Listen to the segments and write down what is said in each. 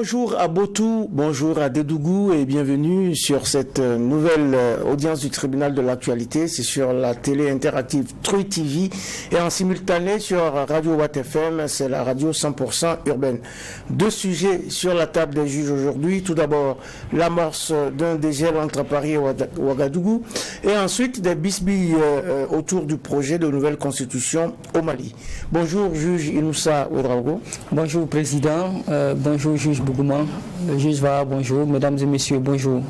Bonjour à Botou, bonjour à Dédougou et bienvenue sur cette nouvelle audience du tribunal de l'actualité. C'est sur la télé interactive Truy TV et en simultané sur Radio Watt FM, c'est la radio 100% urbaine. Deux sujets sur la table des juges aujourd'hui. Tout d'abord, l'amorce d'un dégel entre Paris et Ouagadougou et ensuite des bisbilles autour du projet de nouvelle constitution au Mali. Bonjour juge Inoussa Ouedraogo. Bonjour président, bonjour juge Bougouma, le juge Vaha, bonjour, mesdames et messieurs, bonjour.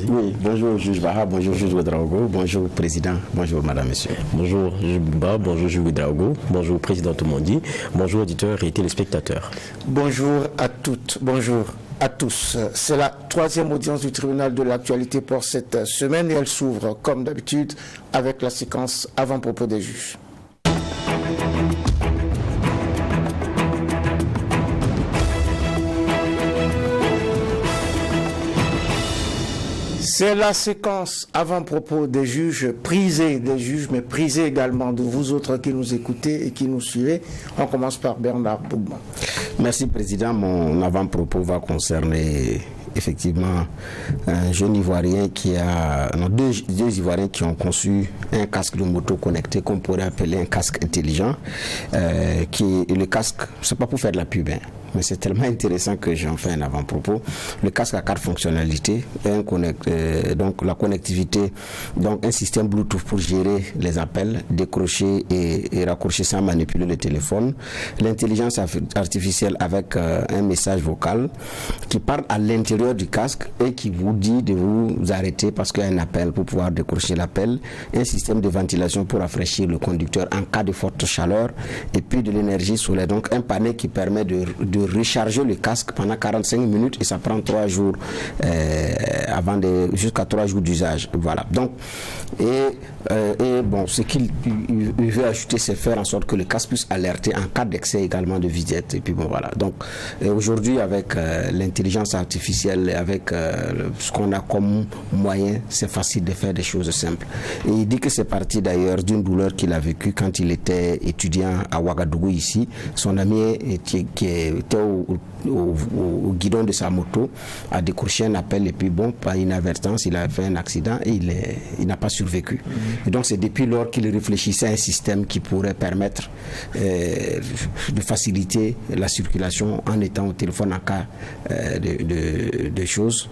Oui, bonjour juge Vaha, bonjour juge Ouedraogo, bonjour président, bonjour madame, monsieur. Bonjour juge Bouba, bonjour juge Ouedraogo, bonjour président Toumondi, bonjour auditeurs et téléspectateurs. Bonjour à toutes, bonjour à tous. C'est la troisième audience du tribunal de l'actualité pour cette semaine et elle s'ouvre comme d'habitude avec la séquence avant-propos des juges. C'est la séquence avant-propos des juges, prisée des juges, mais prisée également de vous autres qui nous écoutez et qui nous suivez. On commence par Bernard Bougman. Merci président. Mon avant-propos va concerner effectivement un jeune Ivoirien deux Ivoiriens qui ont conçu un casque de moto connecté qu'on pourrait appeler un casque intelligent. Le casque, c'est pas pour faire de la pub, mais c'est tellement intéressant que j'en fais un avant-propos. Le casque a 4 fonctionnalités, donc la connectivité, donc un système Bluetooth pour gérer les appels, décrocher et raccrocher sans manipuler le téléphone. L'intelligence artificielle avec un message vocal qui parle à l'intérieur du casque et qui vous dit de vous arrêter parce qu'il y a un appel pour pouvoir décrocher l'appel. Un système de ventilation pour rafraîchir le conducteur en cas de forte chaleur et puis de l'énergie solaire. Donc un panneau qui permet de recharger le casque pendant 45 minutes et ça prend 3 jours jusqu'à 3 jours d'usage. Voilà. Donc ce qu'il veut ajouter, c'est faire en sorte que le casque puisse alerter en cas d'excès également de visite. Et puis bon voilà. Donc aujourd'hui avec l'intelligence artificielle, avec ce qu'on a comme moyen, c'est facile de faire des choses simples. Et il dit que c'est parti d'ailleurs d'une douleur qu'il a vécue quand il était étudiant à Ouagadougou ici. Son ami qui était au guidon de sa moto a décroché un appel et puis bon, par inadvertance, il a fait un accident et il n'a pas survécu. Et donc c'est depuis lors qu'il réfléchissait à un système qui pourrait permettre de faciliter la circulation en étant au téléphone en cas de choses,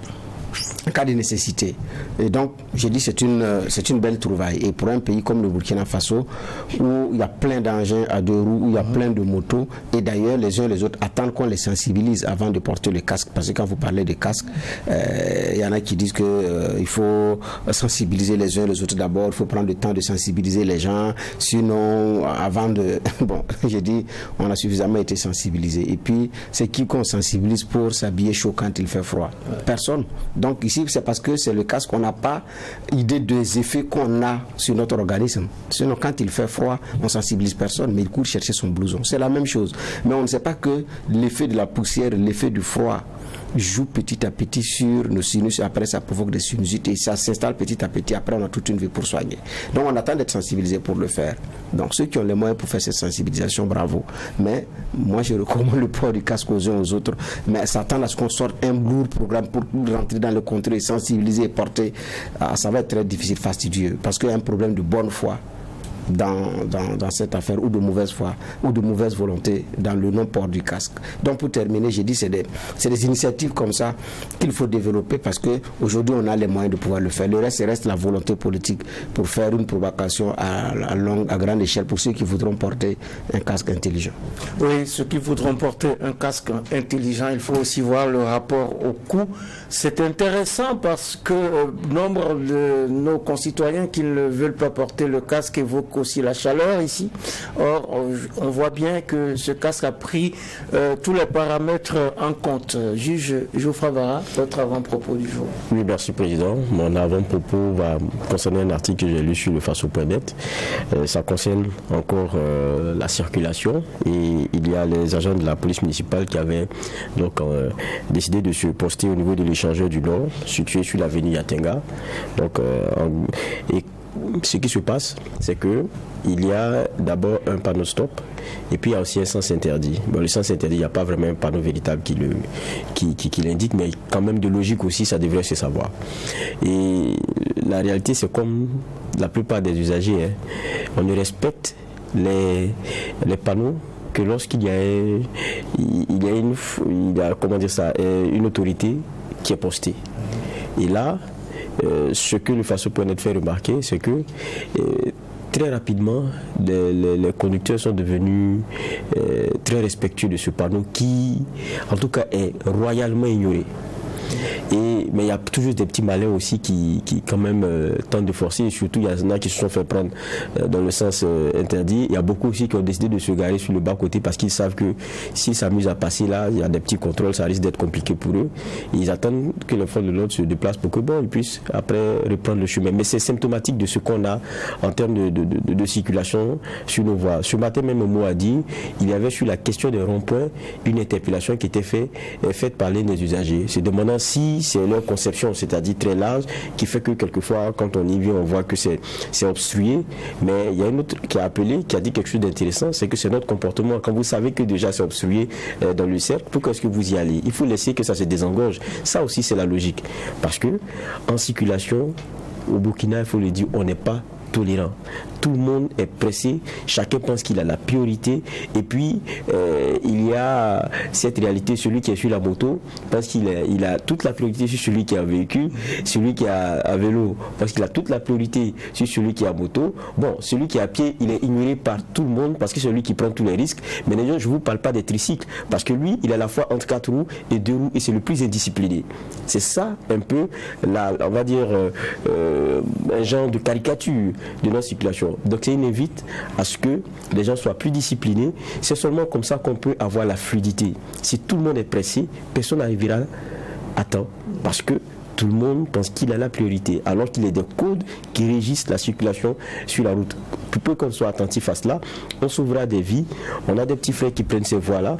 en cas de nécessité. Et donc, j'ai dit c'est une belle trouvaille. Et pour un pays comme le Burkina Faso, où il y a plein d'engins à 2 roues, où il y a plein de motos, et d'ailleurs, les uns les autres attendent qu'on les sensibilise avant de porter le casque. Parce que quand vous parlez de casque, il y en a qui disent qu'il faut sensibiliser les uns les autres d'abord, il faut prendre le temps de sensibiliser les gens, sinon, avant de... Bon, j'ai dit, on a suffisamment été sensibilisés. Et puis, c'est qui qu'on sensibilise pour s'habiller chaud quand il fait froid? Personne. Donc ici, c'est parce que c'est le casque qu'on n'a pas idée des effets qu'on a sur notre organisme. Sinon, quand il fait froid, on ne sensibilise personne, mais il court chercher son blouson. C'est la même chose. Mais on ne sait pas que l'effet de la poussière, l'effet du froid joue petit à petit sur nos sinus, après ça provoque des sinusites et ça s'installe petit à petit, après on a toute une vie pour soigner. Donc on attend d'être sensibilisé pour le faire. Donc ceux qui ont les moyens pour faire cette sensibilisation, bravo. Mais moi je recommande le port du casque aux uns aux autres, mais s'attendre à ce qu'on sorte un lourd programme pour rentrer dans le contrôle, sensibiliser et porter, ça va être très difficile, fastidieux, parce qu'il y a un problème de bonne foi dans cette affaire, ou de mauvaise foi, ou de mauvaise volonté dans le non-port du casque. Donc pour terminer, j'ai dit c'est des initiatives comme ça qu'il faut développer parce qu'aujourd'hui on a les moyens de pouvoir le faire. Le reste la volonté politique pour faire une provocation à grande échelle pour ceux qui voudront porter un casque intelligent. Oui, ceux qui voudront porter un casque intelligent, il faut aussi voir le rapport au coût. C'est intéressant parce que nombre de nos concitoyens qui ne veulent pas porter le casque évoquent aussi la chaleur ici. Or, on voit bien que ce casque a pris tous les paramètres en compte. Juge Geoffroy Vaha, votre avant-propos du jour. Oui, merci président. Mon avant-propos va concerner un article que j'ai lu sur le Faso.net. Ça concerne encore la circulation et il y a les agents de la police municipale qui avaient donc décidé de se poster au niveau de l'échangeur du Nord, situé sur l'avenue Yatenga. Donc, et ce qui se passe, c'est que il y a d'abord un panneau stop et puis il y a aussi un sens interdit. Bon, le sens interdit, il n'y a pas vraiment un panneau véritable qui l'indique, mais quand même de logique aussi, ça devrait se savoir. Et la réalité, c'est comme la plupart des usagers, on ne respecte les panneaux que lorsqu'il y a une autorité qui est postée. Et là, ce que le Faso.net fait remarquer, c'est que très rapidement, les conducteurs sont devenus très respectueux de ce panneau qui, en tout cas, est royalement ignoré. Mais il y a toujours des petits malins aussi qui quand même tentent de forcer, et surtout il y en a qui se sont fait prendre dans le sens interdit. Il y a beaucoup aussi qui ont décidé de se garer sur le bas-côté parce qu'ils savent que s'ils s'amusent à passer là, il y a des petits contrôles, ça risque d'être compliqué pour eux. Et ils attendent que les forces de l'ordre se déplacent pour que ils puissent après reprendre le chemin. Mais c'est symptomatique de ce qu'on a en termes de circulation sur nos voies. Ce matin même, Momo a dit, il y avait sur la question des ronds-points une interpellation qui était faite par l'un des usagers, se demandant si c'est leur conception, c'est-à-dire très large, qui fait que quelquefois, quand on y vient, on voit que c'est obstrué. Mais il y a une autre qui a appelé, qui a dit quelque chose d'intéressant, c'est que c'est notre comportement. Quand vous savez que déjà c'est obstrué dans le cercle, pourquoi est-ce que vous y allez? Il faut laisser que ça se désengorge. Ça aussi, c'est la logique. Parce que en circulation, au Burkina, il faut le dire, on n'est pas tolérant. Tout le monde est pressé, chacun pense qu'il a la priorité, et puis il y a cette réalité, celui qui est sur la moto pense qu'il a toute la priorité sur celui qui a un véhicule, celui qui a un vélo parce qu'il a toute la priorité sur celui qui a moto. Bon, celui qui est à pied, il est ignoré par tout le monde parce que c'est celui qui prend tous les risques. Mais d'ailleurs, je ne vous parle pas des tricycles, parce que lui, il est à la fois entre 4 roues et 2 roues, et c'est le plus indiscipliné. C'est ça un peu, on va dire, un genre de caricature de notre circulation. Donc c'est une invite à ce que les gens soient plus disciplinés. C'est seulement comme ça qu'on peut avoir la fluidité. Si tout le monde est pressé, personne n'arrivera à temps, parce que tout le monde pense qu'il a la priorité, alors qu'il y a des codes qui régissent la circulation sur la route. Plus peu qu'on soit attentif à cela, on sauvera des vies. On a des petits frères qui prennent ces voies-là.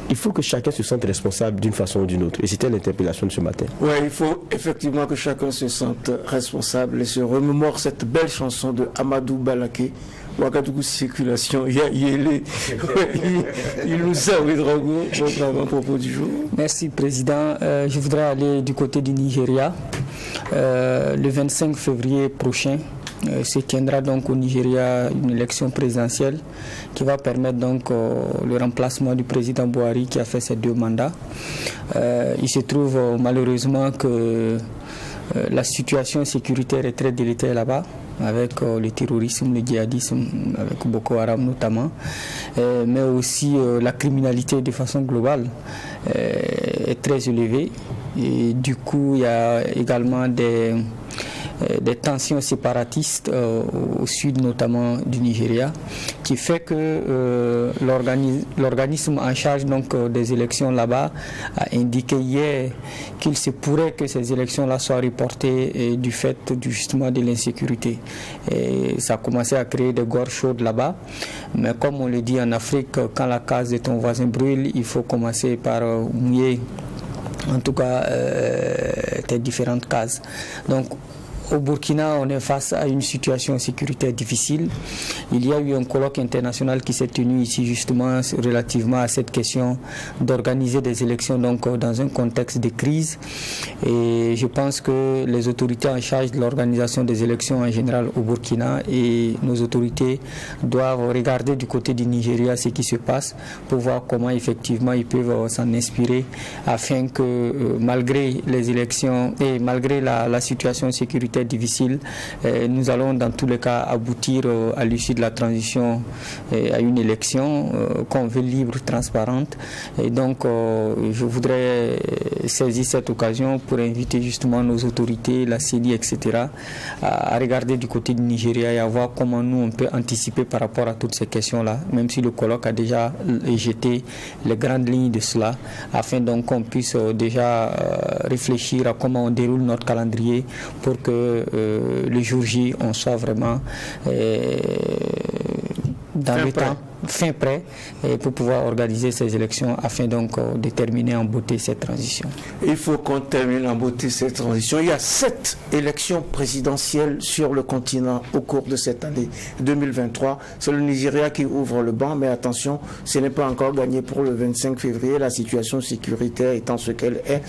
Il faut que chacun se sente responsable d'une façon ou d'une autre. Et c'était l'interpellation de ce matin. Oui, il faut effectivement que chacun se sente responsable et se remémore cette belle chanson de Amadou Balaké, Ouagadougou Circulation. Il nous a votre avant-propos du jour. Merci, Président. Je voudrais aller du côté du Nigeria. Le 25 février prochain, se tiendra donc au Nigeria une élection présidentielle qui va permettre donc le remplacement du président Buhari qui a fait ses 2 mandats. Il se trouve malheureusement que la situation sécuritaire est très délétère là-bas, avec le terrorisme, le djihadisme, avec Boko Haram notamment, mais aussi la criminalité de façon globale est très élevée. Et du coup, il y a également des tensions séparatistes au sud notamment du Nigeria, qui fait que l'organisme en charge donc des élections là-bas a indiqué hier qu'il se pourrait que ces élections-là soient reportées du fait justement de l'insécurité. Et ça a commencé à créer des gorges chaudes là-bas, mais comme on le dit en Afrique, quand la case de ton voisin brûle, il faut commencer par mouiller en tout cas tes différentes cases. Donc au Burkina, on est face à une situation sécuritaire difficile. Il y a eu un colloque international qui s'est tenu ici justement relativement à cette question d'organiser des élections donc dans un contexte de crise. Et je pense que les autorités en charge de l'organisation des élections en général au Burkina et nos autorités doivent regarder du côté du Nigeria ce qui se passe pour voir comment effectivement ils peuvent s'en inspirer afin que malgré les élections et malgré la situation sécuritaire difficile, nous allons dans tous les cas aboutir à l'issue de la transition à une élection qu'on veut libre, transparente. Et donc je voudrais saisir cette occasion pour inviter justement nos autorités, la CENI, etc. à regarder du côté du Nigeria et à voir comment nous on peut anticiper par rapport à toutes ces questions-là, même si le colloque a déjà jeté les grandes lignes de cela, afin donc qu'on puisse déjà réfléchir à comment on déroule notre calendrier pour que le jour J, on soit vraiment dans le temps. fin prêt pour pouvoir organiser ces élections afin donc de terminer en beauté cette transition. Il faut qu'on termine en beauté cette transition. Il y a 7 élections présidentielles sur le continent au cours de cette année 2023. C'est le Nigeria qui ouvre le banc, mais attention, ce n'est pas encore gagné pour le 25 février. La situation sécuritaire étant ce qu'elle est,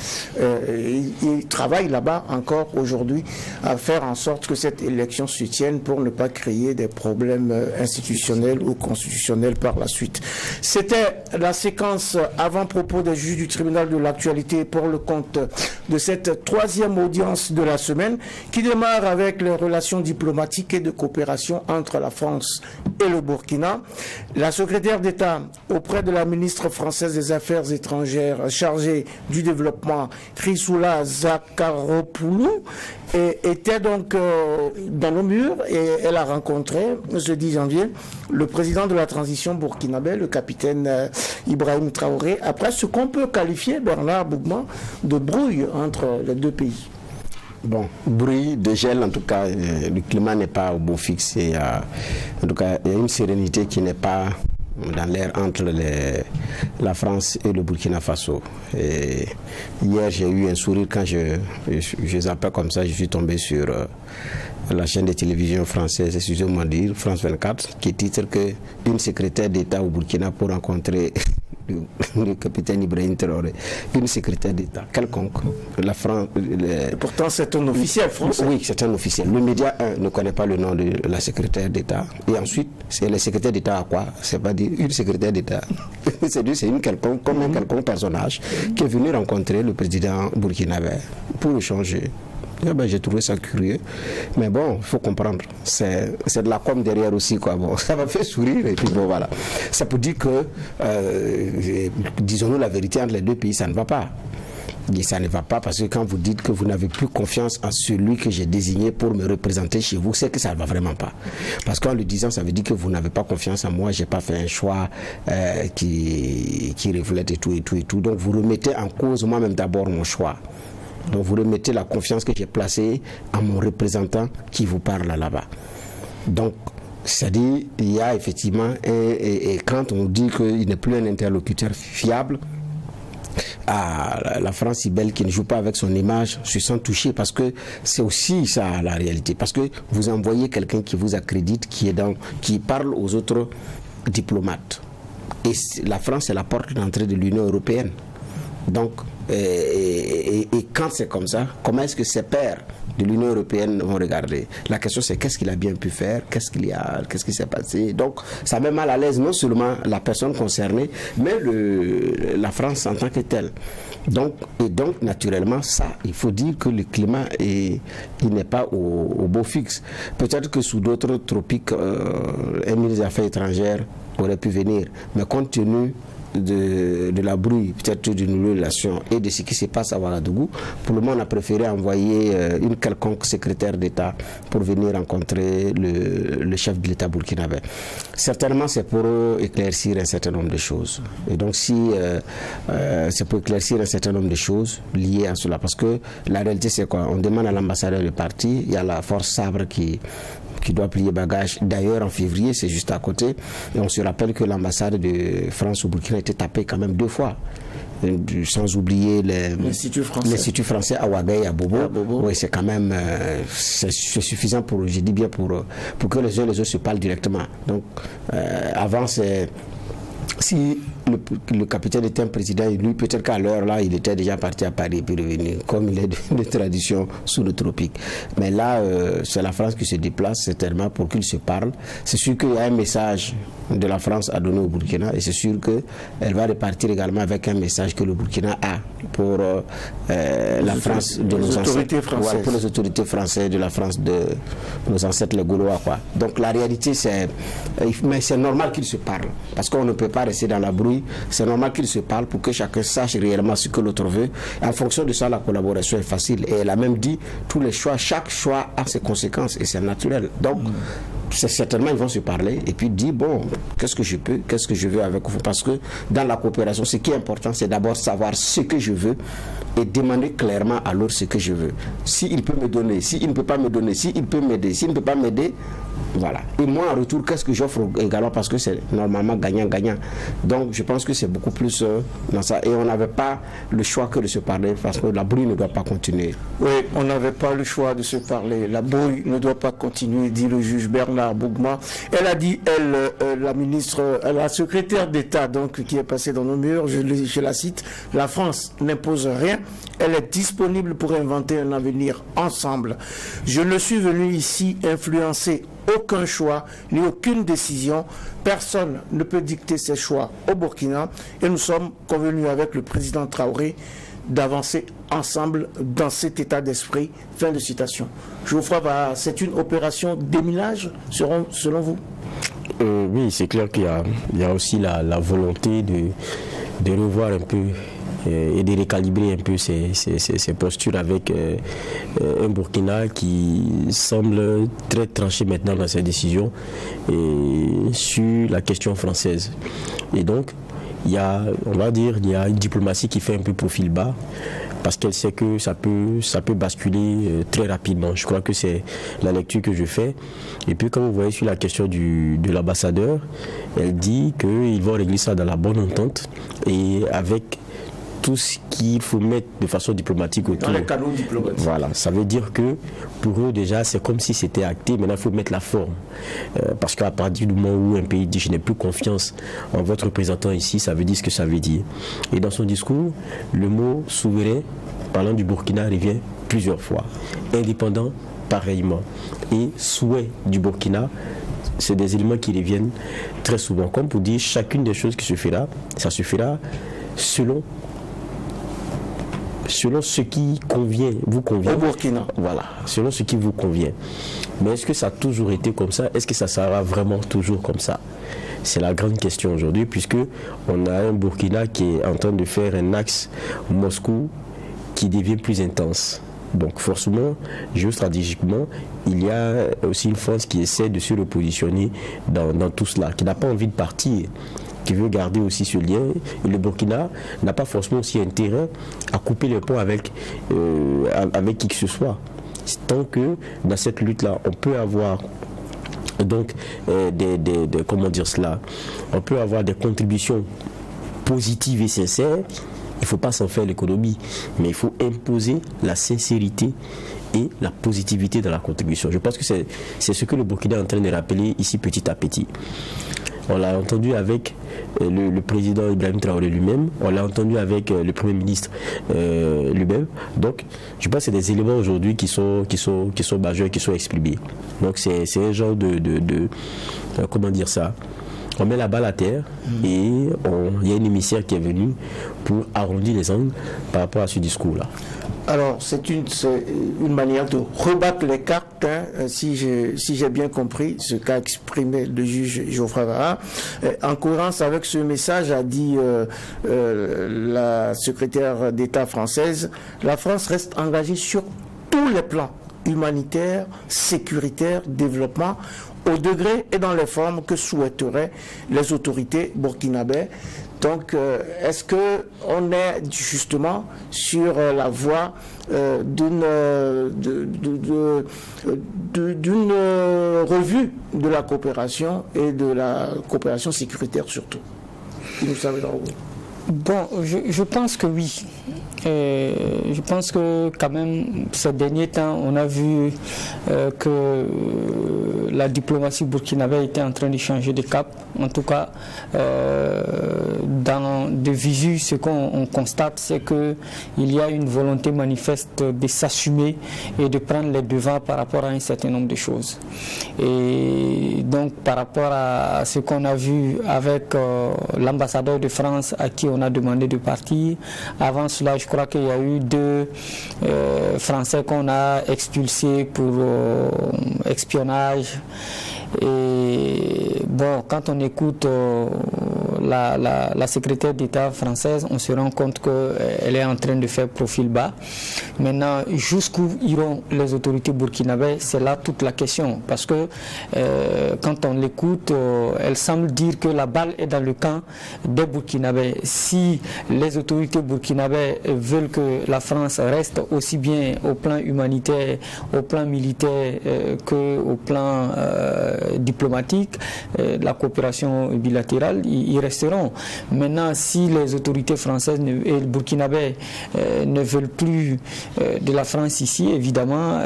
il travaille là-bas encore aujourd'hui à faire en sorte que cette élection se tienne pour ne pas créer des problèmes institutionnels ou constitutionnels par la suite. C'était la séquence avant-propos des juges du tribunal de l'actualité pour le compte de cette 3e audience de la semaine qui démarre avec les relations diplomatiques et de coopération entre la France et le Burkina. La secrétaire d'État auprès de la ministre française des Affaires étrangères chargée du développement, Chrysoula Zakharopoulou, était donc dans nos murs et elle a rencontré ce 10 janvier le président de la transition burkinabé, le capitaine Ibrahim Traoré, après ce qu'on peut qualifier, Bernard Bougman, de brouille entre les deux pays. Bon, bruit, dégel, en tout cas, le climat n'est pas au beau fixe. En tout cas, il y a une sérénité qui n'est pas dans l'air entre la France et le Burkina Faso. Et hier, j'ai eu un sourire quand je zappais comme ça, je suis tombé sur la chaîne de télévision française, excusez-moi de dire, France 24, qui titre qu'une secrétaire d'État au Burkina pour rencontrer le capitaine Ibrahim Traoré, une secrétaire d'État quelconque. La France. Pourtant, c'est un officiel français. Oui, c'est un officiel. Le média ne connaît pas le nom de la secrétaire d'État. Et ensuite, c'est le secrétaire d'État à quoi? C'est pas dire une secrétaire d'État. C'est une quelconque, comme un quelconque personnage qui est venu rencontrer le président burkinabé pour échanger. J'ai trouvé ça curieux, mais bon, il faut comprendre, c'est de la com derrière aussi, quoi. Bon, ça m'a fait sourire et puis bon, voilà. Ça peut dire que, disons-nous la vérité, entre les deux pays, ça ne va pas. Et ça ne va pas parce que quand vous dites que vous n'avez plus confiance en celui que j'ai désigné pour me représenter chez vous, c'est que ça ne va vraiment pas. Parce qu'en le disant, ça veut dire que vous n'avez pas confiance en moi, je n'ai pas fait un choix qui reflète et tout. Donc vous remettez en cause moi-même d'abord mon choix. Donc vous remettez la confiance que j'ai placée à mon représentant qui vous parle là-bas. Donc, c'est-à-dire, il y a effectivement, et quand on dit qu'il n'est plus un interlocuteur fiable, la France si belle qui ne joue pas avec son image se sent touchée parce que c'est aussi ça la réalité. Parce que vous envoyez quelqu'un qui vous accrédite, qui parle aux autres diplomates. Et la France est la porte d'entrée de l'Union européenne. Donc, et quand c'est comme ça, comment est-ce que ces pairs de l'Union européenne vont regarder? La question c'est qu'est-ce qu'il a bien pu faire, qu'est-ce qui s'est passé. Donc ça met mal à l'aise non seulement la personne concernée, mais la France en tant que telle. Donc naturellement ça, il faut dire que le climat il n'est pas au beau fixe. Peut-être que sous d'autres tropiques, un ministre des Affaires étrangères aurait pu venir, mais compte tenu de la brouille, peut-être d'une relation et de ce qui se passe à Ouagadougou, pour le moment on a préféré envoyer une quelconque secrétaire d'État pour venir rencontrer le chef de l'État burkinabé. Certainement c'est pour éclaircir un certain nombre de choses. Et donc si c'est pour éclaircir un certain nombre de choses liées à cela, parce que la réalité c'est quoi? On demande à l'ambassadeur de partir, il y a la force Sabre qui doit plier bagage. D'ailleurs, en février, c'est juste à côté. Et on se rappelle que l'ambassade de France au Burkina a été tapée quand même 2 fois. Sans oublier l'Institut français à Ouagadougou et à Bobo. Oui, c'est quand même c'est suffisant pour que les uns et les autres se parlent directement. Donc, avant, c'est... Si le capitaine était un président, lui, peut-être qu'à l'heure là, il était déjà parti à Paris puis revenu, comme il est de tradition sous le tropique. Mais là, c'est la France qui se déplace, certainement, pour qu'ils se parlent. C'est sûr qu'il y a un message de la France à donner au Burkina et c'est sûr qu'elle va repartir également avec un message que le Burkina a pour la France de nos ancêtres. Ouais, pour les autorités françaises de la France de nos ancêtres, les Gaulois, quoi. Donc la réalité, mais c'est normal qu'ils se parlent parce qu'on ne peut pas rester dans la brouille. C'est normal qu'ils se parlent pour que chacun sache réellement ce que l'autre veut. En fonction de ça, la collaboration est facile. Et elle a même dit, chaque choix a ses conséquences et c'est naturel. Donc, certainement, ils vont se parler et puis dire, bon, qu'est-ce que je veux avec vous? Parce que dans la coopération, ce qui est important, c'est d'abord savoir ce que je veux et demander clairement à l'autre ce que je veux. S'il peut me donner, s'il ne peut pas me donner, s'il peut m'aider, s'il ne peut pas m'aider, Voilà. Et moi, en retour, qu'est-ce que j'offre également? Parce que c'est normalement gagnant-gagnant. Donc, je pense que c'est beaucoup plus dans ça. Et on n'avait pas le choix que de se parler parce que la brouille ne doit pas continuer. Oui, on n'avait pas le choix de se parler. La brouille ne doit pas continuer, dit le juge Bernard Bougma. Elle a dit, la ministre, la secrétaire d'État, donc, qui est passée dans nos murs, je la cite, la France n'impose rien. Elle est disponible pour inventer un avenir ensemble. Je ne suis venu ici influencer aucun choix ni aucune décision. Personne ne peut dicter ses choix au Burkina et nous sommes convenus avec le président Traoré d'avancer ensemble dans cet état d'esprit. Fin de citation. Geoffroy, c'est une opération déminage selon vous? Oui, c'est clair qu'il y a aussi la volonté de revoir un peu et de récalibrer un peu ces postures avec un Burkina qui semble très tranché maintenant dans ses décisions et sur la question française. Et donc, il y a une diplomatie qui fait un peu profil bas parce qu'elle sait que ça peut basculer très rapidement. Je crois que c'est la lecture que je fais. Et puis, comme vous voyez sur la question de l'ambassadeur, elle dit qu'ils vont régler ça dans la bonne entente et avec tout ce qu'il faut mettre de façon diplomatique autour. Dans les canaux diplomatiques. Voilà, ça veut dire que pour eux déjà c'est comme si c'était acté, maintenant il faut mettre la forme. Parce qu'à partir du moment où un pays dit je n'ai plus confiance en votre représentant ici, ça veut dire ce que ça veut dire. Et dans son discours, le mot souverain, parlant du Burkina, revient plusieurs fois. Indépendant, pareillement. Et souhait du Burkina, c'est des éléments qui reviennent très souvent. Comme pour dire, chacune des choses qui se fera, ça se fera selon ce qui vous convient. Au Burkina. Voilà, selon ce qui vous convient. Mais est-ce que ça a toujours été comme ça? Est-ce que ça sera vraiment toujours comme ça? C'est la grande question aujourd'hui, puisque on a un Burkina qui est en train de faire un axe Moscou qui devient plus intense. Donc forcément, géostratégiquement, il y a aussi une France qui essaie de se repositionner dans tout cela, qui n'a pas envie de partir, qui veut garder aussi ce lien. Et le Burkina n'a pas forcément aussi intérêt à couper les ponts avec qui que ce soit. Tant que dans cette lutte-là, on peut avoir donc comment dire cela, on peut avoir des contributions positives et sincères. Il ne faut pas s'en faire l'économie, mais il faut imposer la sincérité et la positivité dans la contribution. Je pense que c'est ce que le Burkina est en train de rappeler ici petit à petit. On l'a entendu avec le président Ibrahim Traoré lui-même, on l'a entendu avec le Premier ministre lui-même. Donc, je pense que c'est des éléments aujourd'hui qui sont majeurs, qui sont exprimés. Donc, c'est un genre de comment dire ça, on met la balle à terre et il y a un émissaire qui est venu pour arrondir les angles par rapport à ce discours-là. Alors, c'est une manière de rebattre les cartes, hein, si j'ai bien compris ce qu'a exprimé le juge Geoffroy Vara. En cohérence avec ce message, a dit la secrétaire d'État française, la France reste engagée sur tous les plans, humanitaire, sécuritaire, développement, au degré et dans les formes que souhaiteraient les autorités burkinabées. Donc, est-ce qu'on est justement sur la voie d'une revue de la coopération et de la coopération sécuritaire surtout? Vous savez dans Bon, je pense que oui. Je pense que quand même, ces derniers temps, on a vu que la diplomatie burkinabé était en train de changer de cap. En tout cas, dans de visu, ce qu'on constate, c'est qu'il y a une volonté manifeste de s'assumer et de prendre les devants par rapport à un certain nombre de choses. Et donc, par rapport à ce qu'on a vu avec l'ambassadeur de France à qui on a demandé de partir, avant cela, je crois qu'il y a eu 2 Français qu'on a expulsés pour espionnage. Et bon, quand on écoute la secrétaire d'État française, on se rend compte qu'elle est en train de faire profil bas. Maintenant, jusqu'où iront les autorités burkinabées, c'est là toute la question. Parce que quand on l'écoute, elle semble dire que la balle est dans le camp des Burkinabés. Si les autorités burkinabées veulent que la France reste aussi bien au plan humanitaire, au plan militaire qu'au plan diplomatique, la coopération bilatérale, ils resteront. Maintenant, si les autorités françaises et burkinabés ne veulent plus de la France ici, évidemment,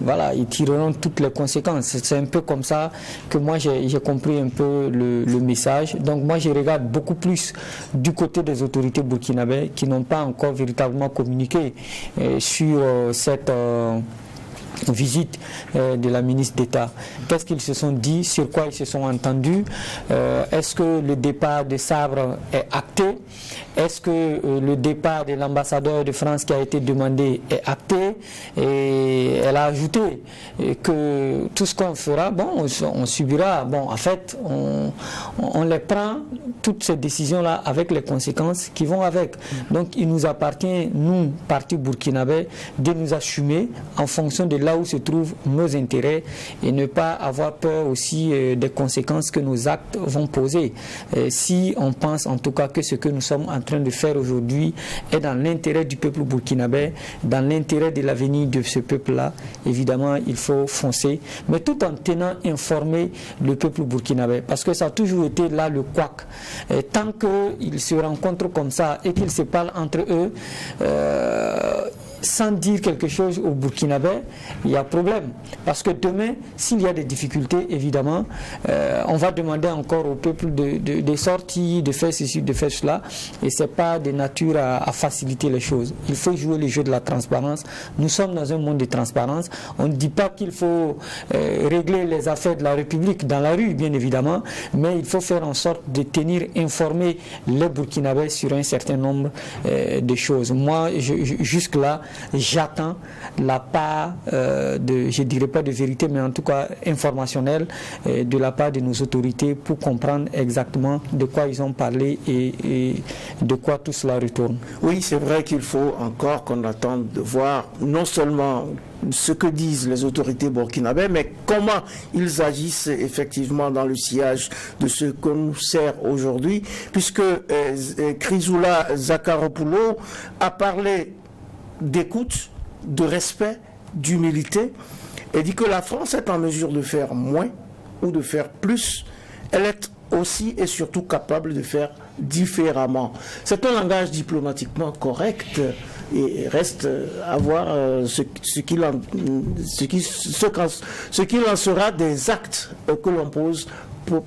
voilà, ils tireront toutes les conséquences. C'est un peu comme ça que moi j'ai compris un peu le message. Donc moi je regarde beaucoup plus du côté des autorités burkinabées qui n'ont pas encore véritablement communiqué sur cette visite de la ministre d'État. Qu'est-ce qu'ils se sont dit, sur quoi ils se sont entendus? Est-ce que le départ de Sabre est acté? Est-ce que le départ de l'ambassadeur de France qui a été demandé est acté? Et elle a ajouté que tout ce qu'on fera, bon, on subira, bon, en fait, on les prend, toutes ces décisions-là, avec les conséquences qui vont avec. Donc, il nous appartient, nous, parti burkinabé, de nous assumer en fonction de là où se trouvent nos intérêts et ne pas avoir peur aussi des conséquences que nos actes vont poser. Si on pense en tout cas que ce que nous sommes en train de faire aujourd'hui est dans l'intérêt du peuple burkinabé, dans l'intérêt de l'avenir de ce peuple-là, évidemment il faut foncer, mais tout en tenant informé le peuple burkinabé, parce que ça a toujours été là le couac. Tant qu'ils se rencontrent comme ça et qu'ils se parlent entre eux, sans dire quelque chose aux Burkinabés, il y a problème. Parce que demain, s'il y a des difficultés, évidemment, on va demander encore au peuple de sortir, de faire ceci, de faire cela. Et ce n'est pas de nature à faciliter les choses. Il faut jouer le jeu de la transparence. Nous sommes dans un monde de transparence. On ne dit pas qu'il faut régler les affaires de la République dans la rue, bien évidemment, mais il faut faire en sorte de tenir informés les Burkinabés sur un certain nombre de choses. Moi, jusque-là, j'attends la part je dirais pas de vérité, mais en tout cas informationnelle de la part de nos autorités pour comprendre exactement de quoi ils ont parlé et de quoi tout cela retourne. Oui, c'est vrai qu'il faut encore qu'on attende de voir non seulement ce que disent les autorités burkinabées, mais comment ils agissent effectivement dans le sillage de ce que nous sert aujourd'hui, puisque Chrysoula Zakharopoulou a parlé d'écoute, de respect, d'humilité, et dit que la France est en mesure de faire moins ou de faire plus. Elle est aussi et surtout capable de faire différemment. C'est un langage diplomatiquement correct et reste à voir ce qu'il en sera des actes que l'on pose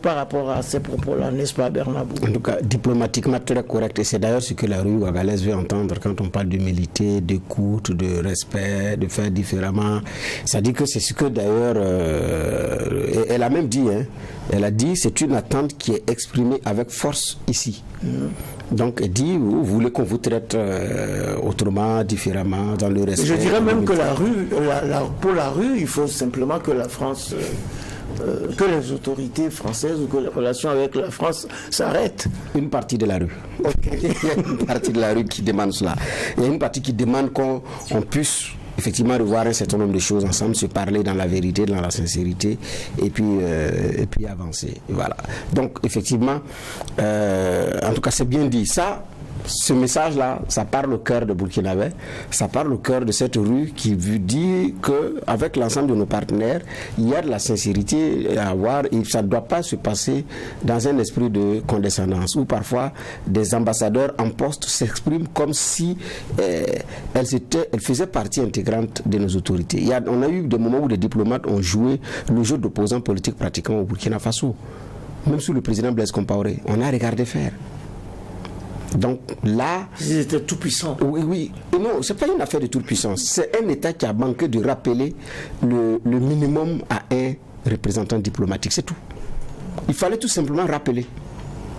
par rapport à ces propos-là, n'est-ce pas, Bernabou? En tout cas, diplomatiquement très correct. Et c'est d'ailleurs ce que la rue ouagalaise veut entendre quand on parle d'humilité, d'écoute, de respect, de faire différemment. Ça dit que c'est ce que d'ailleurs, elle a même dit, elle a dit, c'est une attente qui est exprimée avec force ici. Donc elle dit, vous voulez qu'on vous traite autrement, différemment, dans le respect. Je dirais même que la rue, pour la rue, il faut simplement que la France... que les autorités françaises ou que les relations avec la France s'arrêtent. Une partie de la rue. Okay. Il y a une partie de la rue qui demande cela. Il y a une partie qui demande qu'on puisse effectivement revoir un certain nombre de choses ensemble, se parler dans la vérité, dans la sincérité, et puis avancer. Voilà. Donc effectivement, en tout cas c'est bien dit. Ça, ce message-là, ça parle au cœur de Burkinabé, ça parle au cœur de cette rue qui veut dire qu'avec l'ensemble de nos partenaires, il y a de la sincérité à avoir et ça ne doit pas se passer dans un esprit de condescendance où parfois des ambassadeurs en poste s'expriment comme si elles faisaient partie intégrante de nos autorités. On a eu des moments où des diplomates ont joué le jeu d'opposants politiques pratiquement au Burkina Faso. Même sous le président Blaise Compaoré, on a regardé faire. Donc là... Ils étaient tout puissants. Oui, oui. Et non, ce n'est pas une affaire de toute puissance. C'est un État qui a manqué de rappeler le minimum à un représentant diplomatique. C'est tout. Il fallait tout simplement rappeler.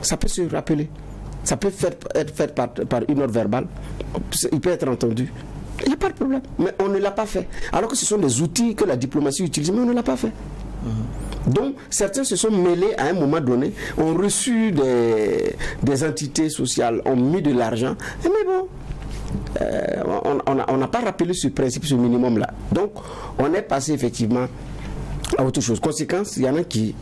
Ça peut se rappeler. Ça peut être fait par une note verbale. Il peut être entendu. Il n'y a pas de problème. Mais on ne l'a pas fait. Alors que ce sont des outils que la diplomatie utilise, mais on ne l'a pas fait. Donc, certains se sont mêlés à un moment donné, ont reçu des entités sociales, ont mis de l'argent, mais bon, on n'a pas rappelé ce principe, ce minimum-là. Donc, on est passé effectivement à autre chose. Conséquence, il y en a qui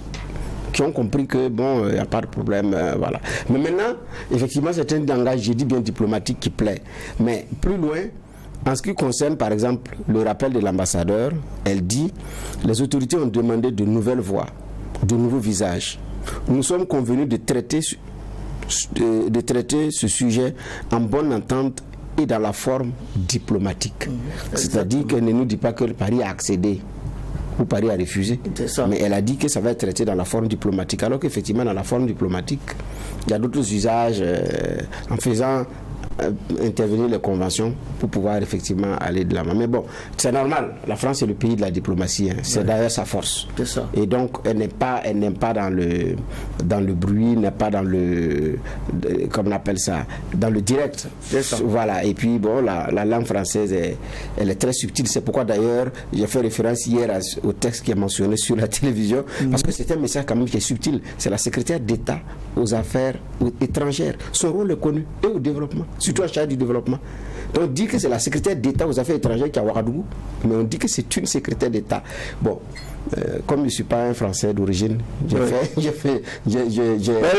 ont compris que bon, il n'y a pas de problème, voilà. Mais maintenant, effectivement, c'est un langage, j'ai dit bien diplomatique, qui plaît. Mais plus loin, en ce qui concerne, par exemple, le rappel de l'ambassadeur, elle dit, les autorités ont demandé de nouvelles voix, de nouveaux visages. Nous sommes convenus de traiter ce sujet en bonne entente et dans la forme diplomatique. C'est-à-dire qu'elle ne nous dit pas que Paris a accédé ou Paris a refusé, mais elle a dit que ça va être traité dans la forme diplomatique, alors qu'effectivement dans la forme diplomatique il y a d'autres usages en faisant intervenir les conventions pour pouvoir effectivement aller de l'avant. Mais bon, c'est normal, la France est le pays de la diplomatie, hein. C'est d'ailleurs sa force. Et donc elle n'aime pas dans le bruit, n'est pas dans le comme on appelle ça, dans le direct. Voilà. Et puis bon, la langue française elle est très subtile. C'est pourquoi d'ailleurs j'ai fait référence hier au texte qui est mentionné sur la télévision, parce que c'est un message quand même qui est subtil. C'est la secrétaire d'État aux affaires étrangères. Son rôle est connu et au développement, surtout en charge du développement. Donc on dit que c'est la secrétaire d'État aux affaires étrangères qui est à Ouagadougou, mais on dit que c'est une secrétaire d'État. Bon, comme je ne suis pas un Français d'origine, elle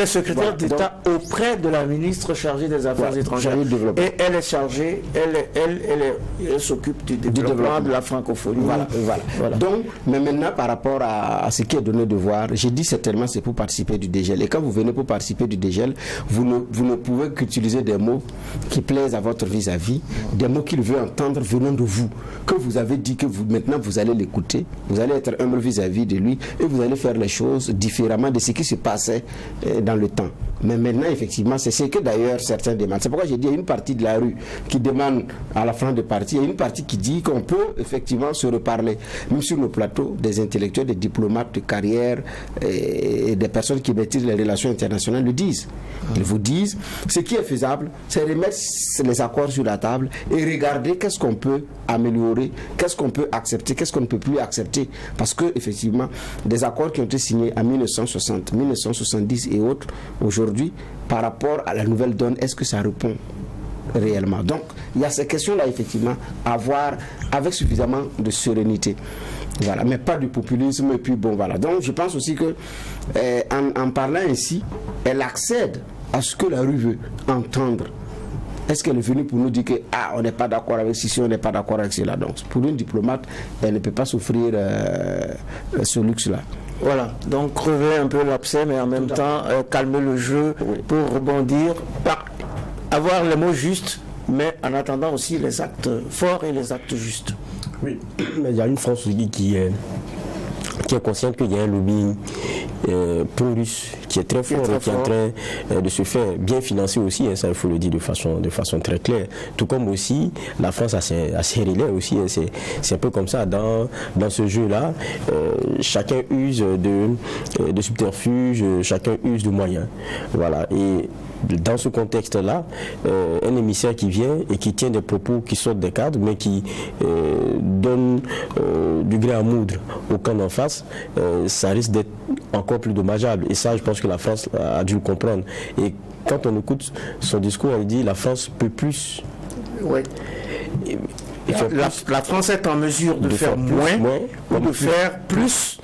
est secrétaire d'État auprès de la ministre chargée des Affaires étrangères. Et elle est chargée, elle s'occupe du développement de la francophonie. Voilà. Donc, mais maintenant, par rapport à ce qui est donné de voir, j'ai dit certainement c'est pour participer du dégel. Et quand vous venez pour participer du dégel, vous ne pouvez qu'utiliser des mots qui plaisent à votre vis-à-vis, des mots qu'il veut entendre venant de vous, que vous avez dit que maintenant vous allez l'écouter, vous allez être humble vis-à-vis de lui et vous allez faire les choses différemment de ce qui se passait dans le temps. Mais maintenant, effectivement, c'est ce que d'ailleurs certains demandent. C'est pourquoi j'ai dit, il y a une partie de la rue qui demande à la fin de parti, il y a une partie qui dit qu'on peut effectivement se reparler. Même sur nos plateaux, des intellectuels, des diplomates de carrière et des personnes qui maîtrisent les relations internationales le disent. Ils vous disent, ce qui est faisable, c'est remettre les accords sur la table et regarder qu'est-ce qu'on peut améliorer, qu'est-ce qu'on peut accepter, qu'est-ce qu'on ne peut plus accepter. Parce que effectivement, des accords qui ont été signés en 1960, 1970 et autres, aujourd'hui, par rapport à la nouvelle donne, est-ce que ça répond réellement? Donc, il y a ces questions-là, effectivement, à voir avec suffisamment de sérénité. Voilà, mais pas du populisme, et puis bon, voilà. Donc, je pense aussi que, en parlant ainsi, elle accède à ce que la rue veut entendre. Est-ce qu'elle est venue pour nous dire que on n'est pas d'accord avec ceci, on n'est pas d'accord avec cela? Donc, pour une diplomate, elle ne peut pas s'offrir ce luxe-là. Voilà, donc crever un peu l'abcès, mais en même temps calmer le jeu pour rebondir, avoir les mots justes, mais en attendant aussi les actes forts et les actes justes. Oui, mais il y a une France qui est consciente qu'il y a un lobby pro-russe qui est très fort et qui est en train de se faire bien financer aussi, hein, ça il faut le dire de façon très claire. Tout comme aussi la France a ses relais aussi, hein, c'est un peu comme ça dans ce jeu-là. Chacun use de subterfuges, chacun use de moyens. Voilà. Et dans ce contexte-là, un émissaire qui vient et qui tient des propos qui sortent des cadres, mais qui donne du gré à moudre au camp d'en face, ça risque d'être encore plus dommageable. Et ça, je pense que la France a dû le comprendre. Et quand on écoute son discours, elle dit la France peut plus. Oui. La France est en mesure de faire moins ou de faire plus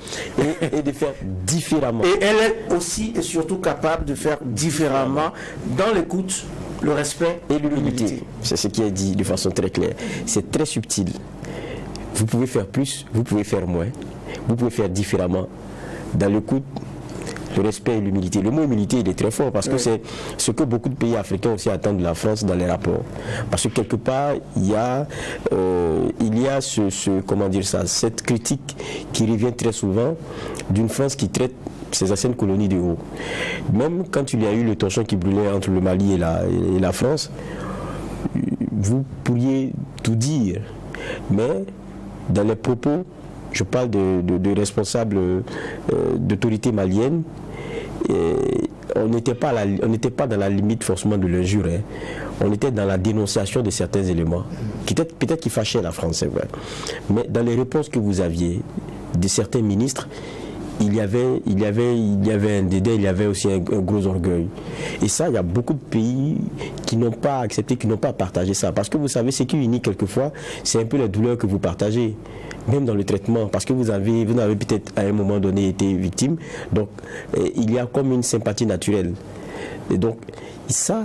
et de faire différemment. Et elle est aussi et surtout capable de faire différemment dans l'écoute, le respect et l'humilité. C'est ce qui est dit de façon très claire. C'est très subtil. Vous pouvez faire plus, vous pouvez faire moins, vous pouvez faire différemment. Dans l'écoute, le respect et l'humilité. Le mot humilité, il est très fort parce que c'est ce que beaucoup de pays africains aussi attendent de la France dans les rapports. Parce que quelque part, il y a cette critique qui revient très souvent d'une France qui traite ces anciennes colonies de haut. Même quand il y a eu le torchon qui brûlait entre le Mali et la France, vous pourriez tout dire, mais dans les propos, je parle de responsables d'autorités maliennes, on n'était pas dans la limite forcément de l'injure, hein. On était dans la dénonciation de certains éléments, peut-être qui fâchaient la France, c'est vrai. Mais dans les réponses que vous aviez de certains ministres, il y avait un dédain, il y avait aussi un gros orgueil. Et ça, il y a beaucoup de pays qui n'ont pas accepté, qui n'ont pas partagé ça. Parce que vous savez, ce qui unit quelquefois, c'est un peu la douleur que vous partagez, même dans le traitement, parce que vous avez peut-être à un moment donné été victime. Donc, il y a comme une sympathie naturelle. Et donc, ça,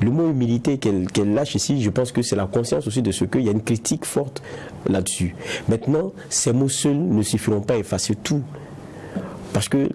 le mot humilité qu'elle lâche ici, je pense que c'est la conscience aussi de ce qu'il y a une critique forte là-dessus. Maintenant, ces mots seuls ne suffiront pas à effacer tout. Parce que